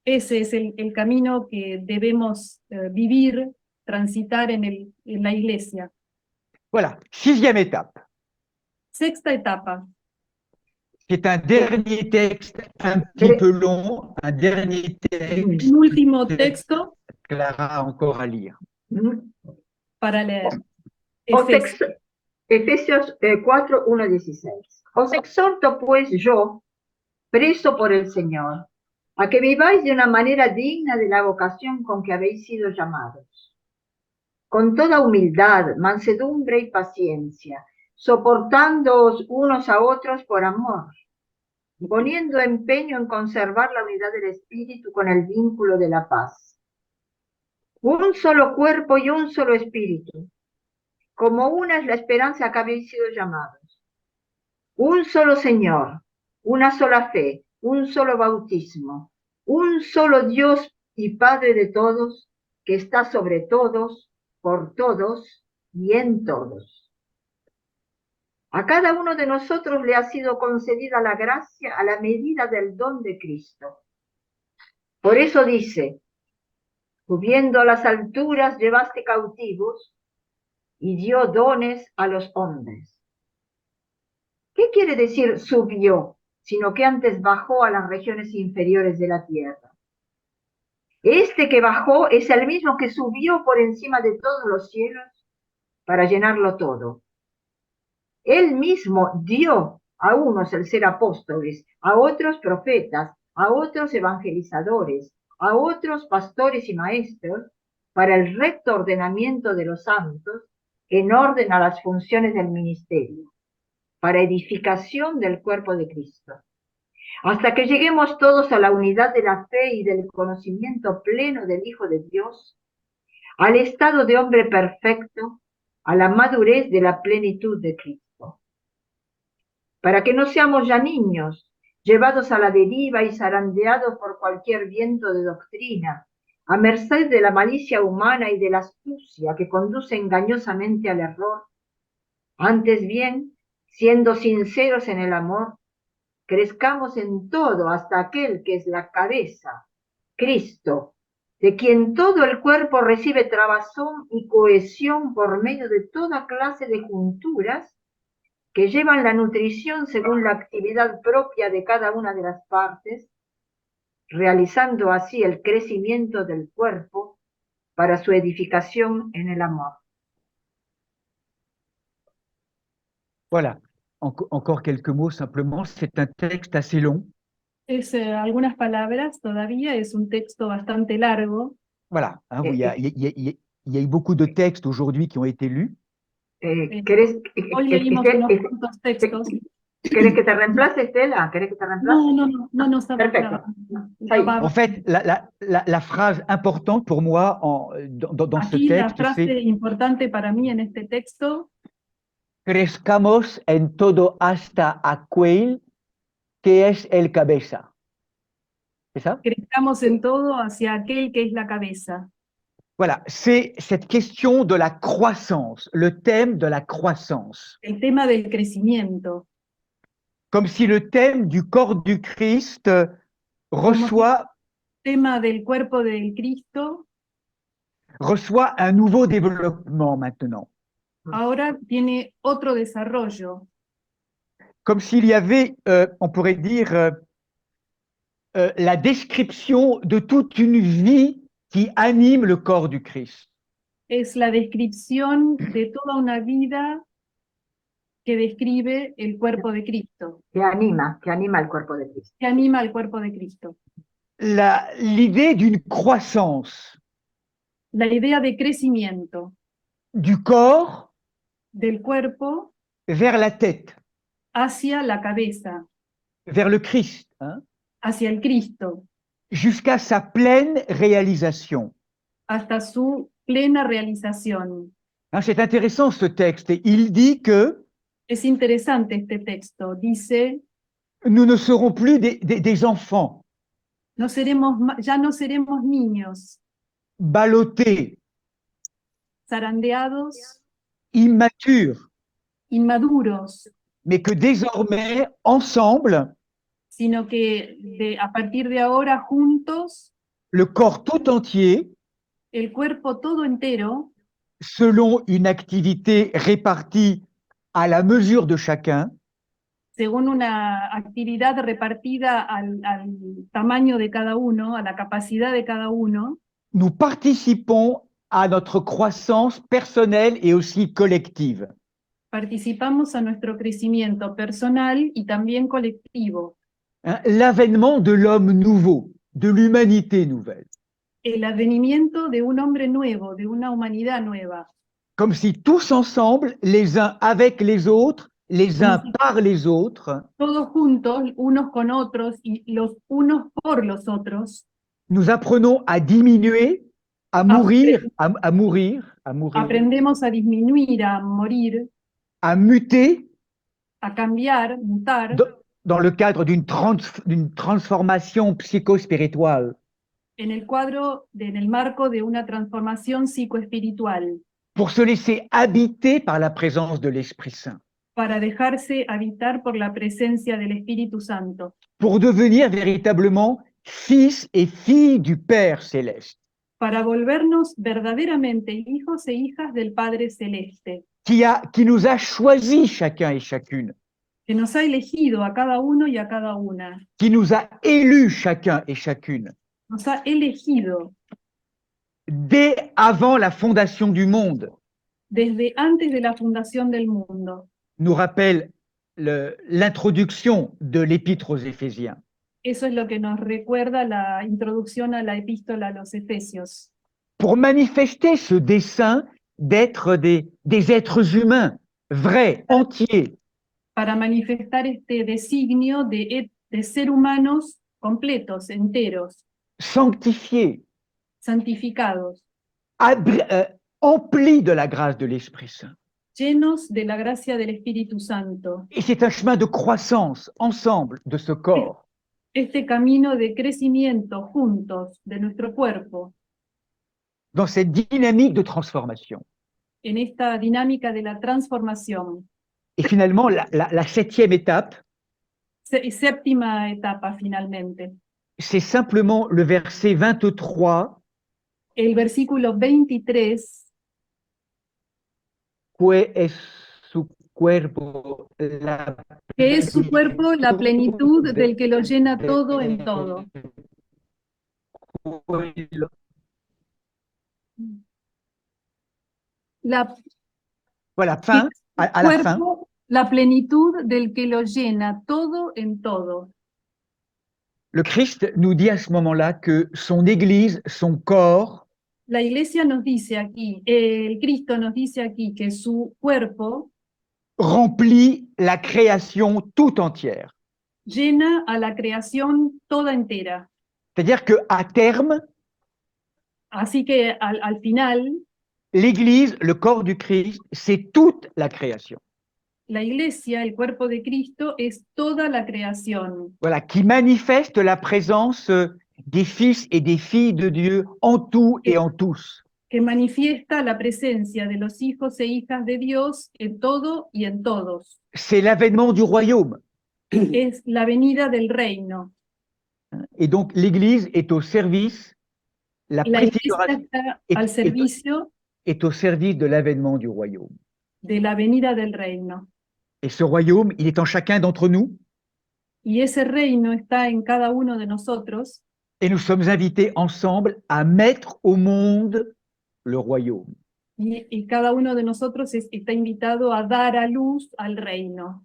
Ese es el camino que debemos vivir, transitar en la iglesia. Voilà, 6e étape. Sexta etapa. C'est un dernier texte un petit peu long, un dernier texte Un último texto que Clara a encore à lire. para leer. Efesios 4, 1, 16. Os exhorto pues yo, preso por el Señor, a que viváis de una manera digna de la vocación con que habéis sido llamados, con toda humildad, mansedumbre y paciencia, soportándoos unos a otros por amor, poniendo empeño en conservar la unidad del espíritu con el vínculo de la paz. Un solo cuerpo y un solo espíritu, como una es la esperanza a que habéis sido llamados. Un solo Señor, una sola fe, un solo bautismo, un solo Dios y Padre de todos, que está sobre todos, por todos y en todos. A cada uno de nosotros le ha sido concedida la gracia a la medida del don de Cristo. Por eso dice, subiendo a las alturas llevaste cautivos y dio dones a los hombres. ¿Qué quiere decir subió? Sino que antes bajó a las regiones inferiores de la tierra. Este que bajó es el mismo que subió por encima de todos los cielos para llenarlo todo. Él mismo dio a unos el ser apóstoles, a otros profetas, a otros evangelizadores, a otros pastores y maestros, para el recto ordenamiento de los santos, en orden a las funciones del ministerio, para edificación del cuerpo de Cristo, hasta que lleguemos todos a la unidad de la fe y del conocimiento pleno del Hijo de Dios, al estado de hombre perfecto, a la madurez de la plenitud de Cristo, para que no seamos ya niños, llevados a la deriva y zarandeados por cualquier viento de doctrina, a merced de la malicia humana y de la astucia que conduce engañosamente al error. Antes bien, siendo sinceros en el amor, crezcamos en todo hasta aquel que es la cabeza, Cristo, de quien todo el cuerpo recibe trabazón y cohesión por medio de toda clase de junturas que llevan la nutrición según la actividad propia de cada una de las partes, realizando así el crecimiento del cuerpo para su edificación en el amor. Voilà, encore quelques mots simplement. C'est un texte assez long. Es algunas palabras todavía, es un texto bastante largo. Voilà, hein, où il y a eu beaucoup de textes aujourd'hui qui ont été lus. Hoy leímos unos cuantos textos. ¿Querés que te reemplace, Estela? ¿Querés que te reemplace? No estamos Perfecto. En fait, la phrase importante pour moi dans ce Aquí la texte, frase c'est importante para mí en este texto: crezcamos en todo hasta aquel que es el cabeza. ¿C'est ça? crezcamos en todo hacia aquel que es la cabeza. Voilà, c'est cette question de la croissance, le thème de la croissance. El tema del crecimiento. Comme si le thème du corps du Christ reçoit Tema del cuerpo del Cristo un nouveau développement maintenant. ahora tiene otro desarrollo. Comme s'il y avait, on pourrait dire, la description de toute une vie qui anime le corps du Christ. Es la descripción de toda una vida que describe el cuerpo de Cristo. Que anima el cuerpo de Cristo. Que anima al cuerpo de Cristo. L'idée d'une croissance. La idea de crecimiento. Du corps. Del cuerpo. Vers la tête. Hacia la cabeza. Vers le Christ. Hein? Hacia el Cristo. Jusqu'à sa pleine réalisation. Hasta su plena realización. Hein, c'est intéressant ce texte. Il dit que es interesante este texto. Dice, nous ne serons plus des enfants. Ya no seremos niños. Ballottés. Zarandeados. Immatures. Inmaduros. Mais que désormais, ensemble, sino que a partir de ahora juntos, le corps tout entier, el cuerpo todo entero, selon une activité répartie à la mesure de chacun, según una actividad repartida al tamaño de cada uno, a la capacidad de cada uno, nous participons à notre croissance personnelle et aussi collective. Participamos a nuestro crecimiento personal y también colectivo. L'avènement de l'homme nouveau, de l'humanité nouvelle. El advenimiento de un hombre nuevo, de una humanidad nueva. Comme si tous ensemble, les uns avec les autres, les uns par les autres, todos juntos, unos con otros y los unos por los otros, nous apprenons à diminuer, à mourir, à mourir. Aprendemos a disminuir, a morir, à muter, a cambiar, mutar, dans le cadre d'une transformation psychospirituelle. En el marco de una transformación psicoespiritual. Pour se laisser habiter par la présence de l'Esprit Saint. para dejarse habitar por la presencia del Espíritu Santo, pour devenir véritablement fils et filles du Père céleste, para volvernos verdaderamente hijos e hijas del Padre Celeste, qui nous a choisis chacun et chacune, que nos ha elegido a cada uno y a cada una, qui nous a élus chacun et chacune, nos ha elegido dès avant la fondation du monde, desde antes de la fundación del mundo. nous rappelle l'introduction de l'épître aux Éphésiens. Eso es lo que nos recuerda la introducción a la epístola a los Efesios, Pour manifester ce dessein d'être des êtres humains, vrais, entiers, para manifestar este designio de ser humanos completos, enteros, sanctifiés, santificados, emplis de la grâce de l'Esprit Saint. llenos de la gracia del Espíritu Santo. Et c'est un chemin de croissance ensemble de ce corps. Este camino de crecimiento juntos de nuestro cuerpo, Dans cette dynamique de transformation. en esta dinámica de la transformación. Et finalement, la septième étape, Séptima etapa finalmente. c'est simplement le verset 23, El versículo 23, que es su cuerpo, la que es su cuerpo la plenitud del que lo llena todo en todo. Voilà, fin, à la fin. Cuerpo, la plenitud del que lo llena todo en todo. Le Christ nous dit à ce moment-là que son Église, son corps, La Iglesia nos dice aquí, el Cristo nos dice aquí que su cuerpo remplit la création tout entière. llena a la creación toda entera. C'est-à-dire qu'à terme, Así que al final, l'Église, le corps du Christ, c'est toute la création. la Iglesia, el cuerpo de Cristo, es toda la creación, Voilà, qui manifeste la présence des fils et des filles de Dieu en tout et en tous. que manifiesta la presencia de los hijos e hijas de Dios en todo y en todos. C'est l'avènement du royaume. Es la venida del reino. Et donc l'Église est au service, la La Iglesia préfiguration está est- al est- servicio est au service de l'avènement du royaume. de la venida del reino. Et ce royaume, il est en chacun d'entre nous, Y ese reino está en cada uno de nosotros, et nous sommes invités ensemble à mettre au monde le royaume. y cada uno de nosotros está invitado a dar a luz al reino.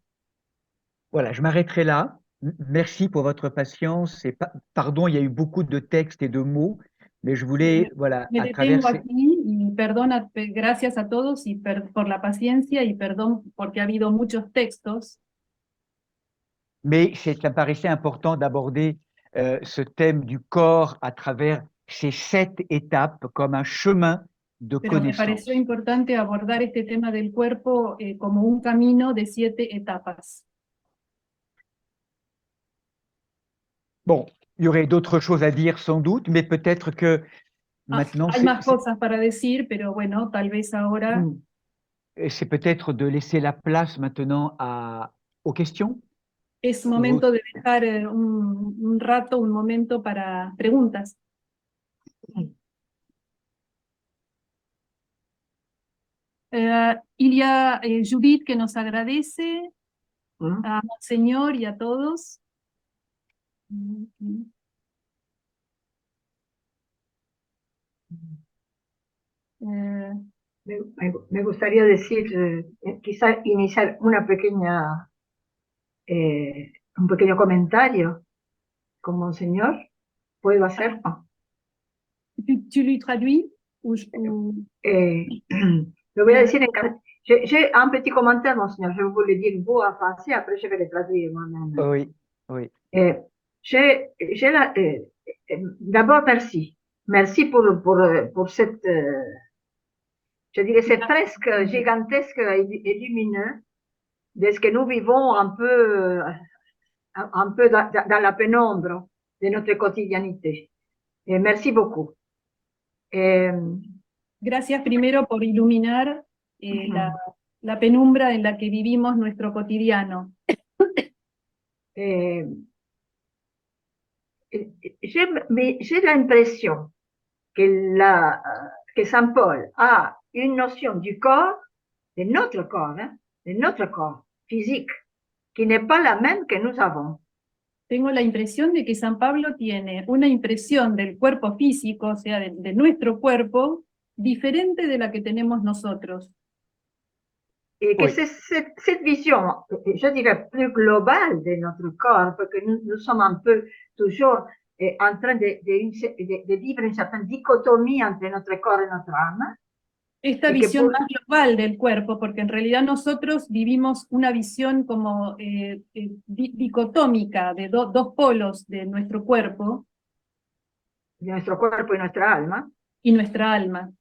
Voilà, je m'arrêterai là. Merci pour votre patience. Et pardon, il y a eu beaucoup de textes et de mots, mais je voulais, voilà, Me à travers detengo ces- aquí y gracias a todos y por la paciencia y perdón porque ha habido muchos textos, mais ça me paraissait important d'aborder ce thème du corps à travers ces 7 étapes comme un chemin de pero me connaissance. pareció importante abordar este tema del cuerpo como un camino de 7 etapas. Bon, il y aurait d'autres choses à dire sans doute, mais peut-être que maintenant, Hay más cosas para decir, pero bueno, tal vez ahora c'est peut-être de laisser la place maintenant aux questions. es momento de dejar un rato, un momento para preguntas. Il y a Judith que nos agradece, a Monseñor y a todos. Me gustaría decir, quizá iniciar una pequeña, un pequeño comentario con Monseñor. ¿Puedo hacerlo? Tu lui traduis Lo voy a decir en j'ai un petit commentaire, Monseigneur. Je vais vous le dire vous en français, après je vais le traduire moi-même. Oui, oui. D'abord, merci. Merci pour cette, je dirais, cette fresque gigantesque et lumineuse de ce que nous vivons un peu dans la pénombre de notre quotidianité. Merci beaucoup. Gracias primero por iluminar la penumbra en la que vivimos nuestro cotidiano. Et j'ai l'impression que Saint Paul a une notion du corps, de notre corps, hein, de notre corps physique, qui n'est pas la même que nous avons. Tengo la impresión de que San Pablo tiene una impresión del cuerpo físico, o sea, de nuestro cuerpo, diferente de la que tenemos nosotros. Et que Oui. c'est cette vision, je dirais, plus globale de notre corps, parce que nous sommes un peu toujours en train de vivre une certaine dichotomie entre notre corps et notre âme. Esta visión más global del cuerpo, porque en realidad nosotros vivimos una visión como dicotómica de dos polos de nuestro cuerpo. De nuestro cuerpo y nuestra alma. Y nuestra alma.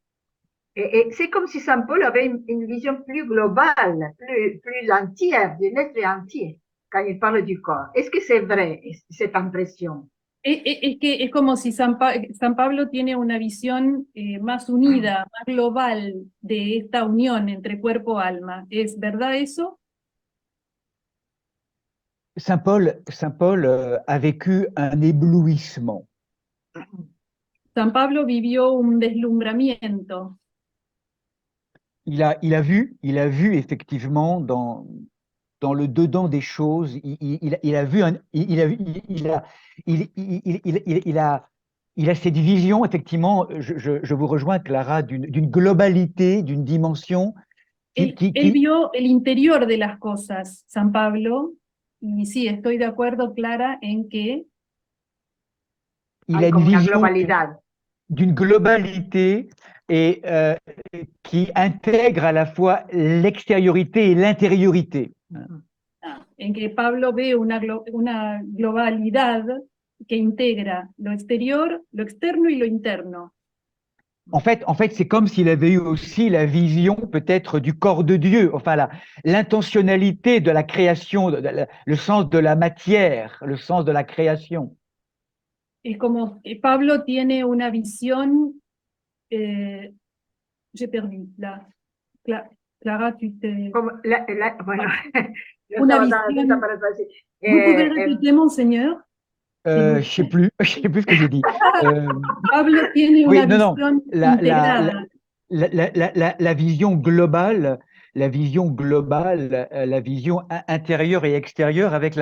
Et c'est comme si Saint Paul avait une vision plus globale, plus entière, de l'être entier, quand il parle du corps. Est-ce que c'est vrai, cette impression? Es que es como si San Pablo tiene una visión más unida, más global de esta unión entre cuerpo y alma. ¿Es verdad eso? Saint Paul a vécu un éblouissement. San Pablo vivió un deslumbramiento. Il a vu effectivement dans le dedans des choses, il a cette vision, effectivement, je vous rejoins, Clara, d'une globalité, d'une dimension. Él vio el interior de las cosas, San Pablo, y sí, estoy de acuerdo, Clara, en que il a une vision d'une globalité et qui intègre à la fois l'extériorité et l'intériorité. En que Pablo ve una globalidad que integra lo exterior, lo externo y lo interno. En fait, c'est comme s'il avait eu aussi la vision peut-être du corps de Dieu, enfin l'intentionnalité de la création, le sens de la matière, le sens de la création. Es como que Pablo tiene una visión, j'ai perdu, Clara, tu te... Bueno, una visión... ¿Vous pouvez répéter, Monseigneur? Je sais plus ce que j'ai dit. Pablo tiene una visión integrada. La vision globale, la vision intérieure et extérieure avec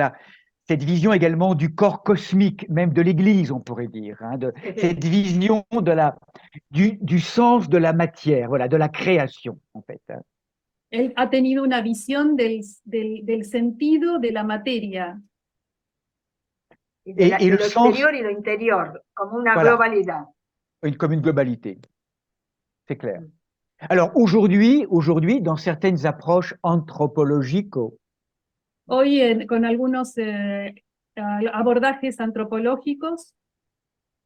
cette vision également du corps cosmique, même de l'Église, on pourrait dire, hein, cette vision du sens de la matière, voilà, de la création, en fait. Él ha tenido una visión del sentido de la materia. Et le extérieur et l'intérieur, comme une globalité. Comme une globalité, c'est clair. Alors aujourd'hui, dans certaines approches anthropologiques, hoy con algunos abordajes antropológicos,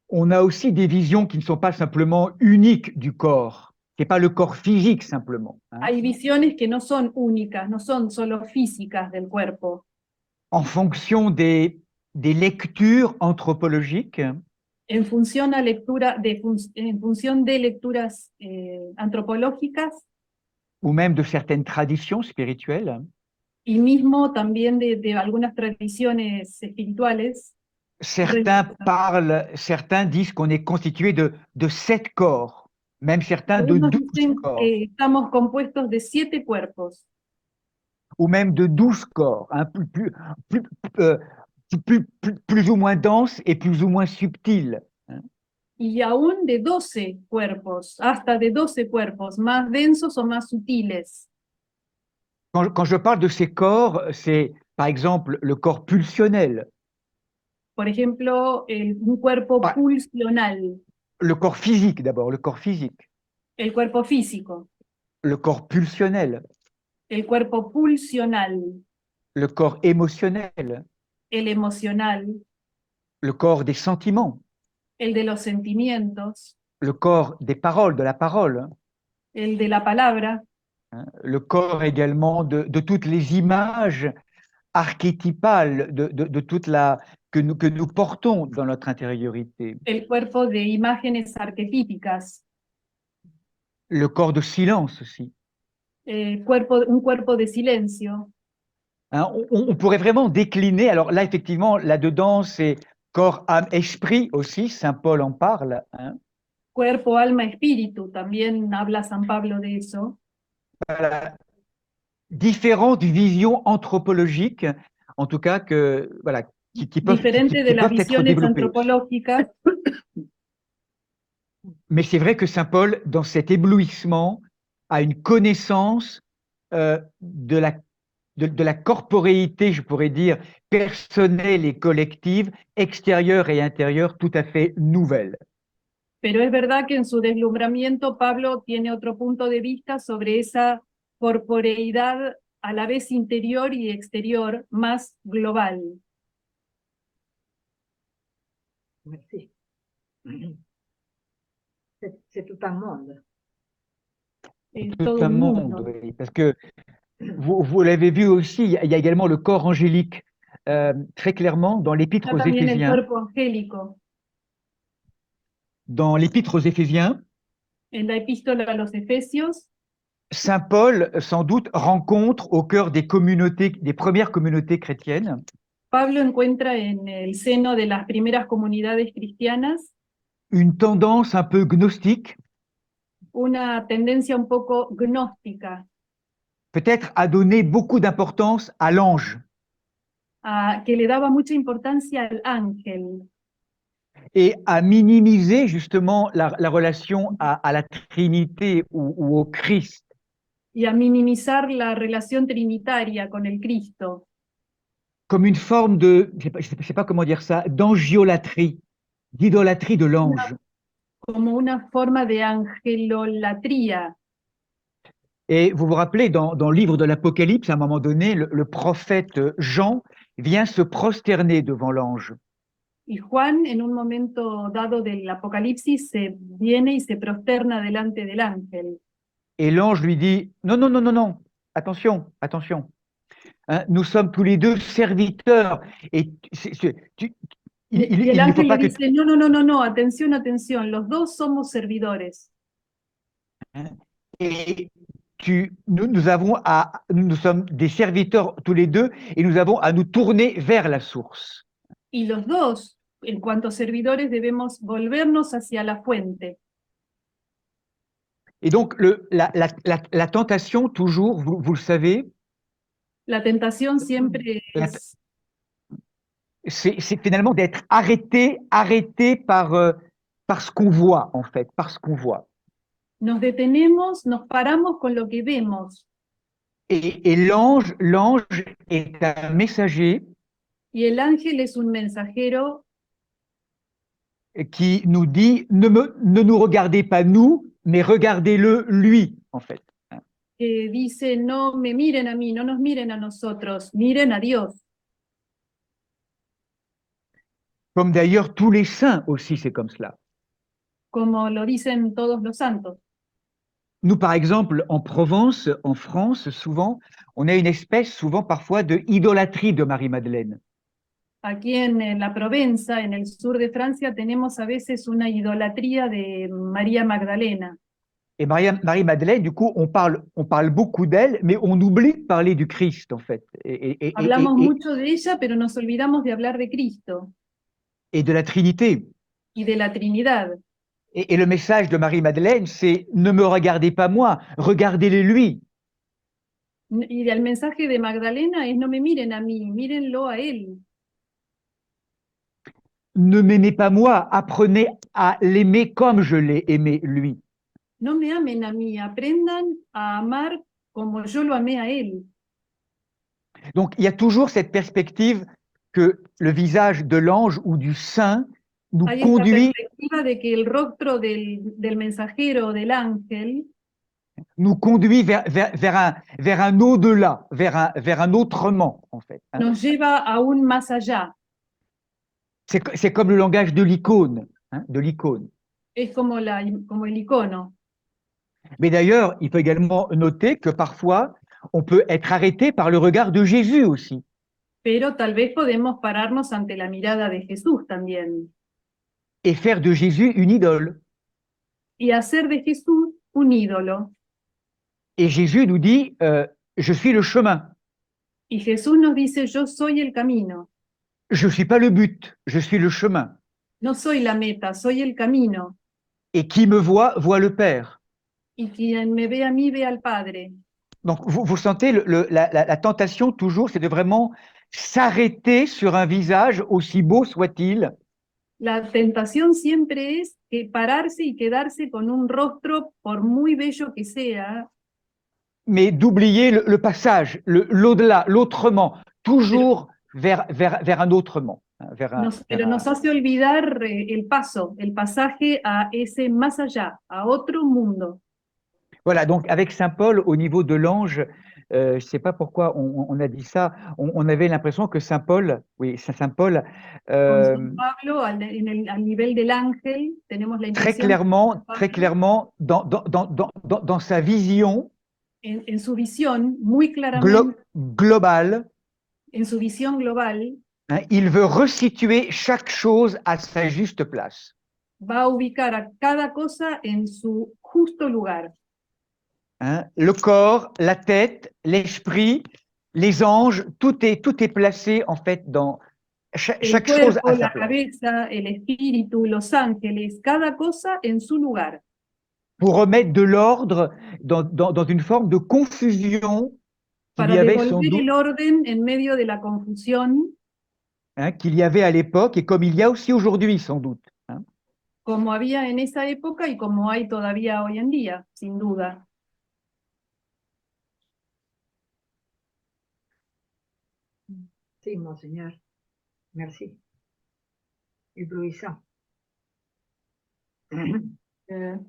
on a aussi des visions qui ne sont pas simplement uniques du corps, qui n'est pas le corps physique simplement. Hein. Hay visiones que no son únicas, no son solo físicas del cuerpo. En fonction des lectures anthropologiques. En función de lecturas antropológicas. Ou même de certaines traditions spirituelles. Y mismo también de algunas tradiciones espirituales. Certains disent qu'on est constitué de 7 corps, même certains de 12 corps. Estamos compuestos de 7 cuerpos. Ou même de 12 corps, hein, plus ou moins denses et plus ou moins subtils. Hein. Y aún de 12 cuerpos, hasta de 12 cuerpos, más densos o más sutiles. Quand je parle de ces corps, c'est par exemple le corps pulsionnel. Por ejemplo, un cuerpo pulsional. Le corps physique d'abord, le corps physique. El cuerpo físico. Le corps pulsionnel. El cuerpo pulsional. Le corps émotionnel. El emocional. Le corps des sentiments. El de los sentimientos. Le corps des paroles, de la parole. El de la palabra. Le corps également de toutes les images archétypales, de toute que nous portons dans notre intériorité. El cuerpo de imágenes arquetípicas. Le corps de silence aussi. un cuerpo de silencio. Hein, on pourrait vraiment décliner. Alors là, effectivement, là-dedans, c'est corps, âme, esprit aussi. Saint Paul en parle. Hein. Cuerpo, alma, espíritu, también habla San Pablo de eso. Voilà. Différentes visions anthropologiques, en tout cas, que, voilà, qui peuvent, Diferente de las peuvent être visiones développées. antropológicas, Mais c'est vrai que Saint Paul, dans cet éblouissement, a une connaissance de la corporéité, je pourrais dire, personnelle et collective, extérieure et intérieure, tout à fait nouvelle. pero es verdad que en su deslumbramiento Pablo tiene otro punto de vista sobre esa corporeidad a la vez interior y exterior, más global. Merci. C'est tout un monde. Es Tout todo un un monde, mundo. oui, parce que vous l'avez vu aussi, il y a également le corps angélique, très clairement dans l'Épître Está aux también el Éphésiens. cuerpo angélico. Dans l'Épître aux Éphésiens, En la epístola a los Efesios, Saint Paul, sans doute, rencontre au cœur des communautés, des premières communautés chrétiennes, Pablo encuentra en el seno de las primeras comunidades cristianas une tendance un peu gnostique, una tendencia un poco gnóstica, peut-être à donner beaucoup d'importance à l'ange que le daba mucha importancia al ángel et à minimiser justement la relation à la Trinité ou au Christ. y a minimizar la relación trinitaria con el Cristo, Comme une forme de, je ne sais pas comment dire ça, d'angiolatrie, d'idolâtrie de l'ange. como una forma de angelolatría. Et vous vous rappelez, dans le livre de l'Apocalypse, à un moment donné, le prophète Jean vient se prosterner devant l'ange. Y Juan, en un momento dado del Apocalipsis, se viene y se prosterna delante del ángel. Et l'ange lui dit, non, non, non, non, non, attention, attention. Hein, nous sommes tous les deux serviteurs. Et Y el il ne faut ángel pas le que... dice, no, no, no, no, no, atención, atención, los dos somos servidores. Et nous sommes des serviteurs tous les deux et nous avons à nous tourner vers la source. Y los dos, en cuanto servidores, debemos volvernos hacia la fuente. Et donc, la tentation, toujours, vous le savez, La tentación siempre es c'est finalement d'être arrêté par ce qu'on voit, en fait, par ce qu'on voit. nos detenemos, nos paramos con lo que vemos. Et l'ange est un messager Y el ángel es un mensajero qui nous dit ne nous regardez pas nous, mais regardez-le lui, en fait. que dice, no me miren a mí, no nos miren a nosotros, miren a Dios. Comme d'ailleurs tous les saints aussi, c'est comme cela. Como lo dicen todos los santos. Nous, par exemple, en Provence, en France, souvent, on a une espèce, souvent parfois, de idolâtrie de Marie-Madeleine. Aquí en la Provenza, en el sur de Francia, tenemos a veces una idolatría de María Magdalena. Et Marie-Madeleine, du coup, on parle beaucoup d'elle, mais on oublie de parler du Christ, en fait. Hablamos mucho de ella, pero nos olvidamos de hablar de Cristo Et de la Trinité. y de la Trinidad. Et le message de Marie-Madeleine, c'est « Ne me regardez pas moi, regardez-le lui ». Y el mensaje de Magdalena es no me miren a mí, mírenlo a él. Ne m'aimez pas moi, apprenez à l'aimer comme je l'ai aimé lui. No me amen a mí, aprendan a amar como yo lo amé a él. Donc il y a toujours cette perspective que le visage de l'ange ou du saint nous Hay conduit, esta perspectiva de que el rostro del mensajero, del ángel, vers un au-delà, vers un autrement, en fait. nos lleva aún más allá. C'est comme le langage de l'icône, de l'icône. Es como el icono. Mais d'ailleurs, il faut également noter que parfois, on peut être arrêté par le regard de Jésus aussi. Pero tal vez podemos pararnos ante la mirada de Jesús también. Et faire de Jésus une idole. Y hacer de Jesús un ídolo. Et Jésus nous dit, je suis le chemin. Y Jesús nos dice, yo soy el camino. Je ne suis pas le but, je suis le chemin. No soy la meta, soy el camino. Et qui me voit, voit le Père. Y quien me ve a mí, ve al Padre. Donc, vous sentez la tentation toujours, c'est de vraiment s'arrêter sur un visage, aussi beau soit-il. La tentación siempre es que pararse y quedarse con un rostro, por muy bello que sea, Mais d'oublier le passage, l'au-delà, l'autrement, toujours vers un autrement. pero nos hace olvidar el paso, el pasaje a ese más allá, a otro mundo. Voilà, donc avec Saint Paul, au niveau de l'ange, je ne sais pas pourquoi on a dit ça, on avait l'impression que Saint Paul, oui, Saint Paul, Con San Pablo, al nivel del ángel, tenemos la très impresión clairement, dans sa vision en su visión, muy claramente, globale, en su visión global, hein, il veut resituer chaque chose à sa juste place. va a ubicar a cada cosa en su justo lugar. Hein, le corps, la tête, l'esprit, les anges, tout est placé en fait dans chaque chose à sa La place. cabeza, el espíritu, los ángeles, cada cosa en su lugar. Pour remettre de l'ordre dans une forme de confusion qu'il y avait sans doute, el orden en medio de la confusión, hein, qu'il y avait à l'époque et comme il y a aussi aujourd'hui sans doute. Hein. como había en esa época y como hay todavía hoy en día, sin duda. Sí, Monseñor. Merci. Éblouissant.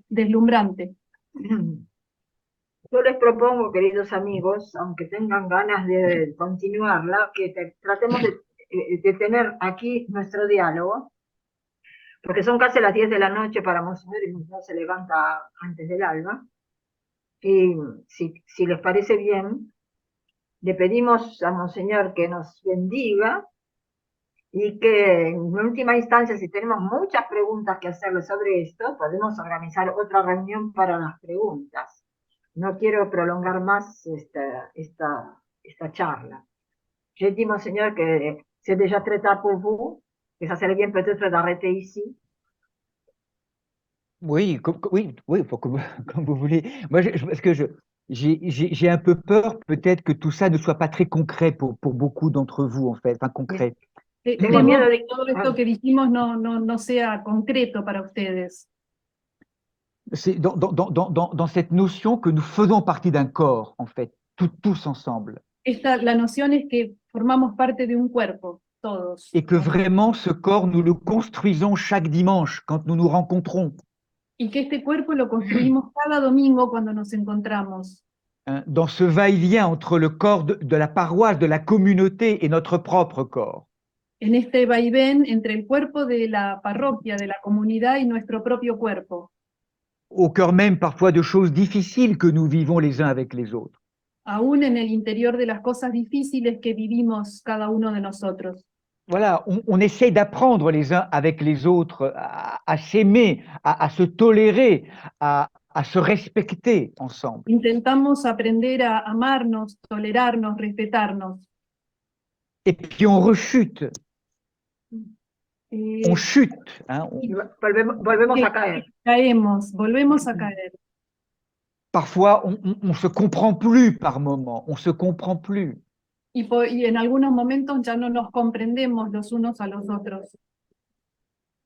Deslumbrante. Yo les propongo, queridos amigos, aunque tengan ganas de continuarla, que tratemos de tener aquí nuestro diálogo, porque son casi las 10 de la noche para Monseñor y Monseñor se levanta antes del alba. Y si les parece bien, le pedimos a Monseñor que nos bendiga y que en última instancia, si tenemos muchas preguntas que hacerle sobre esto, podemos organizar otra reunión para las preguntas. No quiero prolongar más esta charla. J'ai dit, Monseigneur, que c'est déjà très tard pour vous, que ça serait bien peut-être d'arrêter ici. Oui, oui, comme vous voulez. Moi, parce que j'ai un peu peur peut-être que tout ça ne soit pas très concret pour beaucoup d'entre vous, en fait, enfin concret. Tengo miedo de que todo esto que dijimos no sea concreto para ustedes. C'est dans cette notion que nous faisons partie d'un corps, en fait, tous ensemble. La noción es que formamos parte de un cuerpo, todos. Et que vraiment, ce corps, nous le construisons chaque dimanche quand nous nous rencontrons. Y que este cuerpo lo construimos cada domingo cuando nos encontramos. Dans ce va-et-vient entre le corps de la paroisse, de la communauté et notre propre corps. En este vaivén entre el cuerpo de la parroquia, de la comunidad y nuestro propio cuerpo. Au cœur même parfois de choses difficiles que nous vivons les uns avec les autres. Aún en el interior de las cosas difíciles que vivimos cada uno de nosotros. Voilà, on essaie d'apprendre les uns avec les autres à s'aimer, à se tolérer, à se respecter ensemble. Intentamos aprender a amarnos, tolerarnos, respetarnos. Et puis on rechute. On chute. Hein, volvemos a caer. Caemos, volvemos a caer. Parfois, on se comprend plus par moments, on se comprend plus. Y en algunos momentos ya no nos comprendemos los unos a los otros.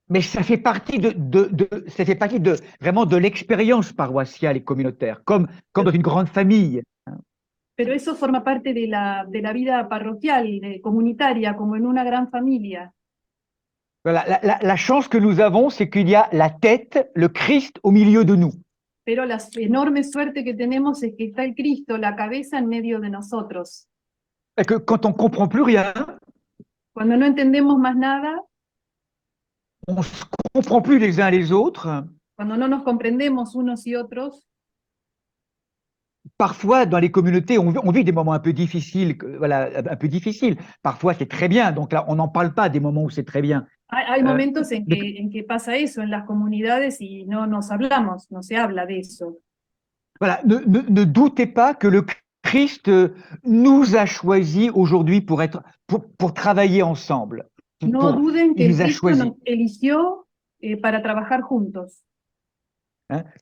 Mais ça fait partie vraiment de l'expérience paroissiale et communautaire, comme dans une grande famille. Pero eso forma parte de la vida parroquial, comunitaria, como en una gran familia. Voilà, la chance que nous avons, c'est qu'il y a la tête, le Christ au milieu de nous. Pero la enorme suerte que tenemos es que está el Cristo, la cabeza en medio de nosotros. Et que quand on comprend plus rien, cuando no entendemos más nada, on se comprend plus les uns les autres. Cuando no nos comprendemos unos y otros. Parfois, dans les communautés, on vit des moments un peu difficiles, voilà, un peu difficiles. Parfois, c'est très bien. Donc là, on n'en parle pas des moments où c'est très bien. Hay momentos en que pasa eso en las comunidades y no nos hablamos, no se habla de eso. Voilà, ne doutez pas que le Christ nous a choisis aujourd'hui pour travailler ensemble. No duden que Il el nous a Cristo choisis nos eligió para trabajar juntos,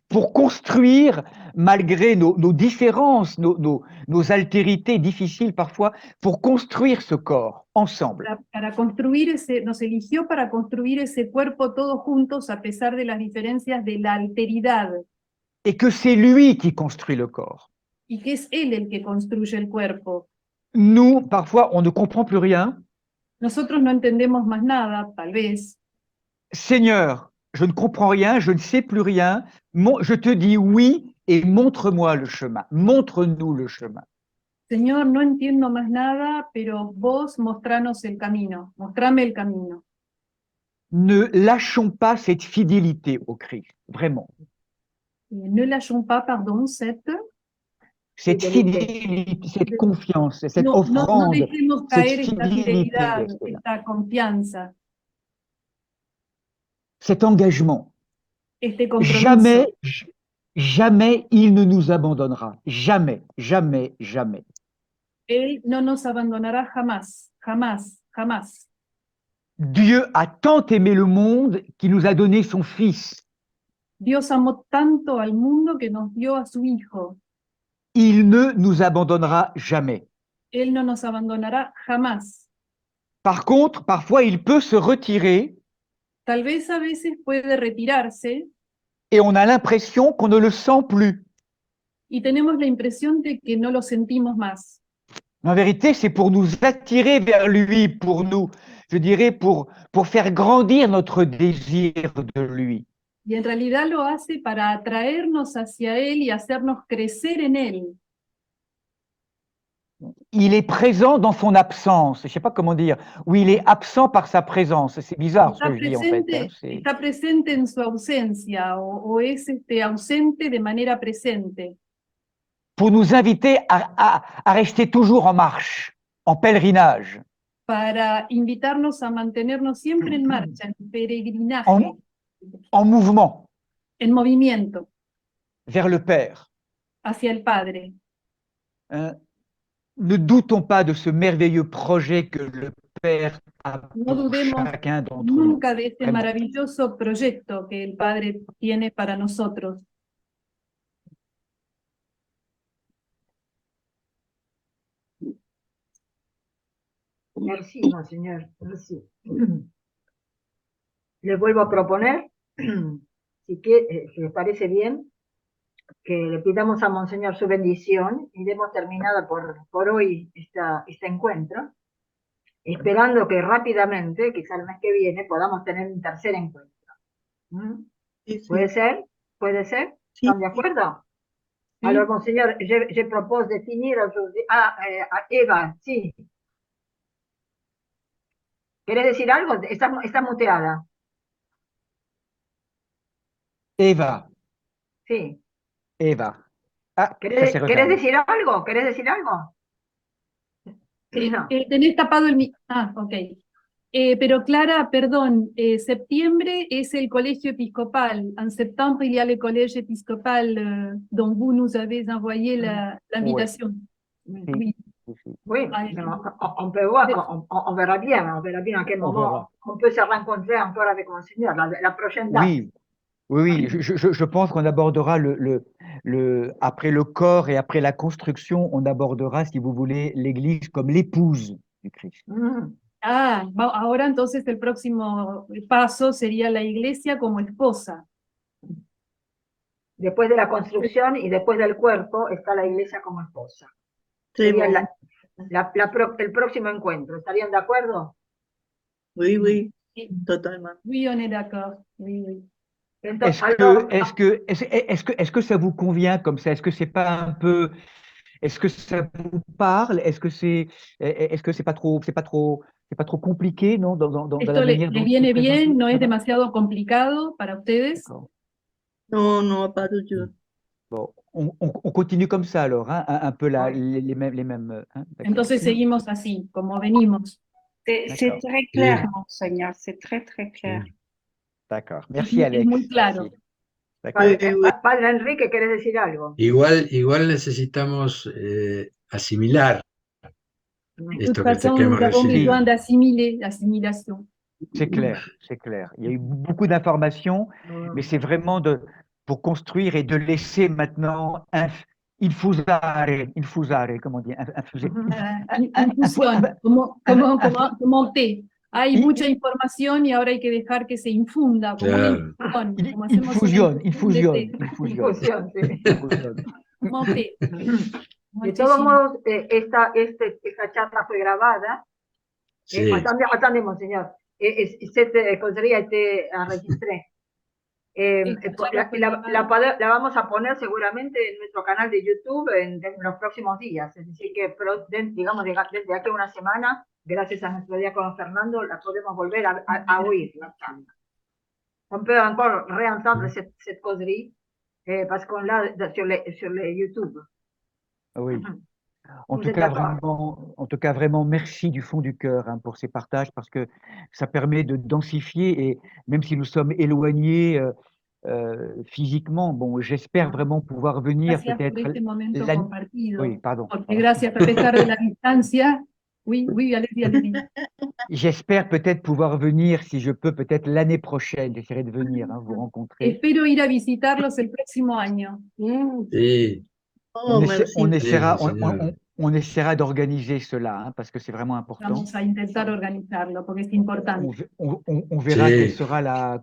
pour construire, malgré nos différences, nos altérités difficiles parfois, pour construire ce corps ensemble. para construir nos eligió para construir ese cuerpo todos juntos a pesar de las diferencias de la alteridad, Et que c'est lui qui construit le corps. y que es Él el que construye el cuerpo. Nous, parfois, on ne comprend plus rien. Nosotros no entendemos más nada, tal vez. Seigneur, je ne comprends rien, je ne sais plus rien. Je te dis oui et montre-moi le chemin. Montre-nous le chemin. Señor, no entiendo más nada, pero vos mostranos el camino, mostrame el camino. Ne lâchons pas cette fidélité au Christ, vraiment. Ne lâchons pas, pardon, cette fidélité, cette confiance, cette no offrande, dejemos cette caer esta fidélité, fidelidad, esta confianza, cet engagement. este compromiso. Jamais il ne nous abandonnera. Jamais, jamais, jamais. Él no nos abandonará jamás, jamás, jamás. Dieu a tant aimé le monde qu'il nous a donné son Fils. Dios amó tanto al mundo que nos dio a su Hijo. Il ne nous abandonnera jamais. Él no nos abandonará jamás. Par contre, parfois, il peut se retirer. Tal vez a veces puede retirarse. Et on a l'impression qu'on ne le sent plus. Y tenemos la impresión de que no lo sentimos más. En vérité, c'est pour nous attirer vers lui, pour nous, je dirais, pour faire grandir notre désir de lui. Y en realidad lo hace para atraernos hacia Él y hacernos crecer en Él. Il est présent dans son absence, je ne sais pas comment dire, ou il est absent par sa présence. C'est bizarre ce que je dis en fait. Está presente en su ausencia o es ausente de manera presente. Pour nous inviter à rester toujours en marche, en pèlerinage. Para invitarnos a mantenernos siempre en marcha, en peregrinaje. En mouvement. En movimiento. Vers le Père. Hacia el Padre. Ne doutons pas de ce merveilleux projet que le Père a pour chacun d'entre nous. Nunca de este maravilloso proyecto que el Padre tiene para nosotros. Merci, Monseñor. Merci. Les vuelvo a proponer, si les parece bien, que le pidamos a Monseñor su bendición y demos terminada por hoy este encuentro, esperando que rápidamente, quizá el mes que viene, podamos tener un tercer encuentro. Sí, sí. ¿Puede ser? ¿Puede ser? Sí. ¿Están de acuerdo? Sí. Alors, Monseñor, je propose de finir aujourd'hui. Eva, sí. ¿Querés decir algo? Está muteada. Eva. Sí. Eva. ¿Querés decir algo? ¿Querés decir algo? No. Tenés tapado el micrófono. Ok. Pero Clara, perdón, septiembre es el colegio episcopal. En septembre, il y a le collège épiscopal dont vous nous avez envoyé l'invitation. Oui. Oui, on verra bien à quel moment on peut se rencontrer encore avec Monseigneur, la prochaine date. Oui, je pense qu'on abordera après le corps et après la construction, on abordera, si vous voulez, l'Église comme l'épouse du Christ. Ahora entonces el próximo paso sería la Iglesia como esposa. Después de la construcción y después del cuerpo está la Iglesia como esposa. Sí, sería el próximo encuentro. ¿Estarían de acuerdo? Oui, oui, totalement. Oui, on est d'accord. Oui, oui. Est-ce que ça vous convient comme ça? Est-ce que c'est pas un peu, est-ce que ça vous parle? Est-ce que c'est pas trop compliqué, non, dans Esto la manière les viene bien, no es demasiado complicado para ustedes. Non, pas du tout. Bon, on continue comme ça alors, hein, un peu les mêmes. Hein, entonces seguimos así, como venimos. C'est très clair, Monseigneur, c'est très très clair. D'accord. Merci Alex. Es muy claro. Merci. D'accord. Padre Enrique, ¿querés decir algo? Igual necesitamos asimilar De toute esto que façon, hemos nous avons recibido. besoin d'assimiler, l'assimilation. C'est clair, c'est clair. Il y a eu beaucoup d'informations, mais c'est vraiment pour construire et de laisser maintenant infusare, comment on dit, infuser. Infusión, como té. Hay mucha información y ahora hay que dejar que se infunda, como una Claro. infusión, como hacemos una Infusión. Infusión, sí. como té. De todos modos, esta charla fue grabada. Sí. Attendez, monseigneur. Cette causerie a été enregistrée. La vamos a poner seguramente en nuestro canal de YouTube en los próximos días. Es decir, que digamos desde aquí a una semana, gracias a nuestro diácono Fernando, la podemos volver a oír, la charla. On peut encore réentendre cette causerie parce qu'on l'a sur le YouTube. Oui. En tout cas, vraiment, merci du fond du cœur pour ces partages, parce que ça permet de densifier, et même si nous sommes éloignés physiquement, bon, j'espère vraiment pouvoir venir peut-être. Oui, pardon. Gracias, a pesar de la distancia. Oui, allez-y. J'espère peut-être pouvoir venir, si je peux, peut-être l'année prochaine. J'essaierai de venir vous rencontrer. Espero ir a visitarlos el próximo año. Sí. On essaiera d'organiser cela, parce que c'est vraiment important. Vamos a intentar organizarlo, porque es importante. On verra quelle sera la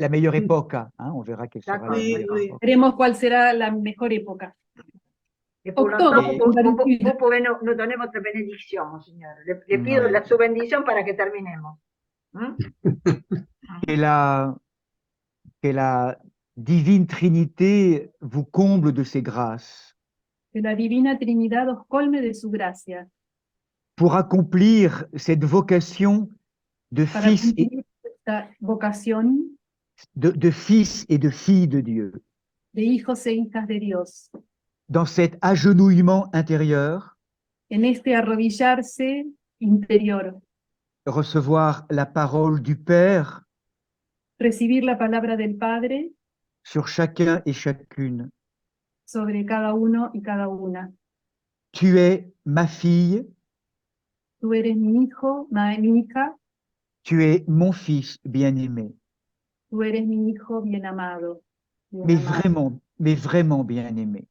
meilleure époque. On verra quelle sera la meilleure époque. Veremos cuál será la mejor época. Octobre, vous pouvez nous donner votre bénédiction, Monseigneur. Le pido su bendición para que terminemos. Que la Divine Trinité vous comble de ses grâces. Que la Divina Trinidad os colme de su gracia. Pour accomplir cette vocation de fils de fils et de filles de Dieu. De hijos e hijas de Dios. Dans cet agenouillement intérieur. En este arrodillarse interior. Recevoir la parole du Père. Recibir la palabra del Padre. Sur chacun et chacune. Sobre cada uno y cada una. Tu es ma fille. Tú eres mi hijo, mi hija. Tu es mon fils bien-aimé. Tú eres mi hijo bien amado. Mais vraiment bien-aimé.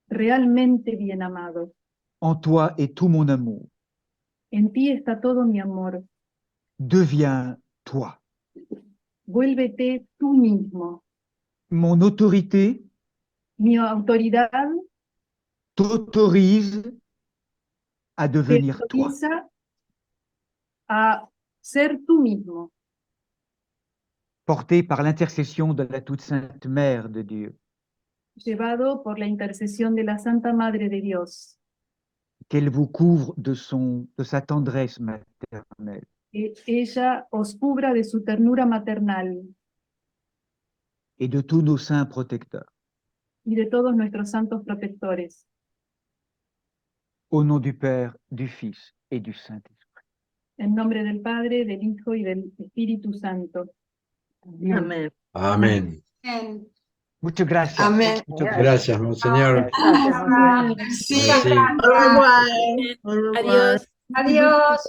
Realmente bien amado. En toi est tout mon amour. En ti está todo mi amor. Deviens toi. Vuélvete tú mismo. Mon autorité. Mi autoridad t'autorise à devenir toi. A ser tú mismo. Porté par l'intercession de la toute sainte Mère de Dieu. Llevado por la intercesión de la Santa Madre de Dios. Qu'elle vous couvre de sa tendresse maternelle. Que ella os cubra de su ternura maternal. Et de tous nos saints protecteurs. Y de todos nuestros santos protectores. Au nom du Père, du Fils et du Saint-Esprit. En nombre del Padre, del Hijo y del Espíritu Santo. Amén. Amén. Muchas gracias. Amén. Muchas gracias, Monseñor. Sí. Au revoir. Adiós. Adiós.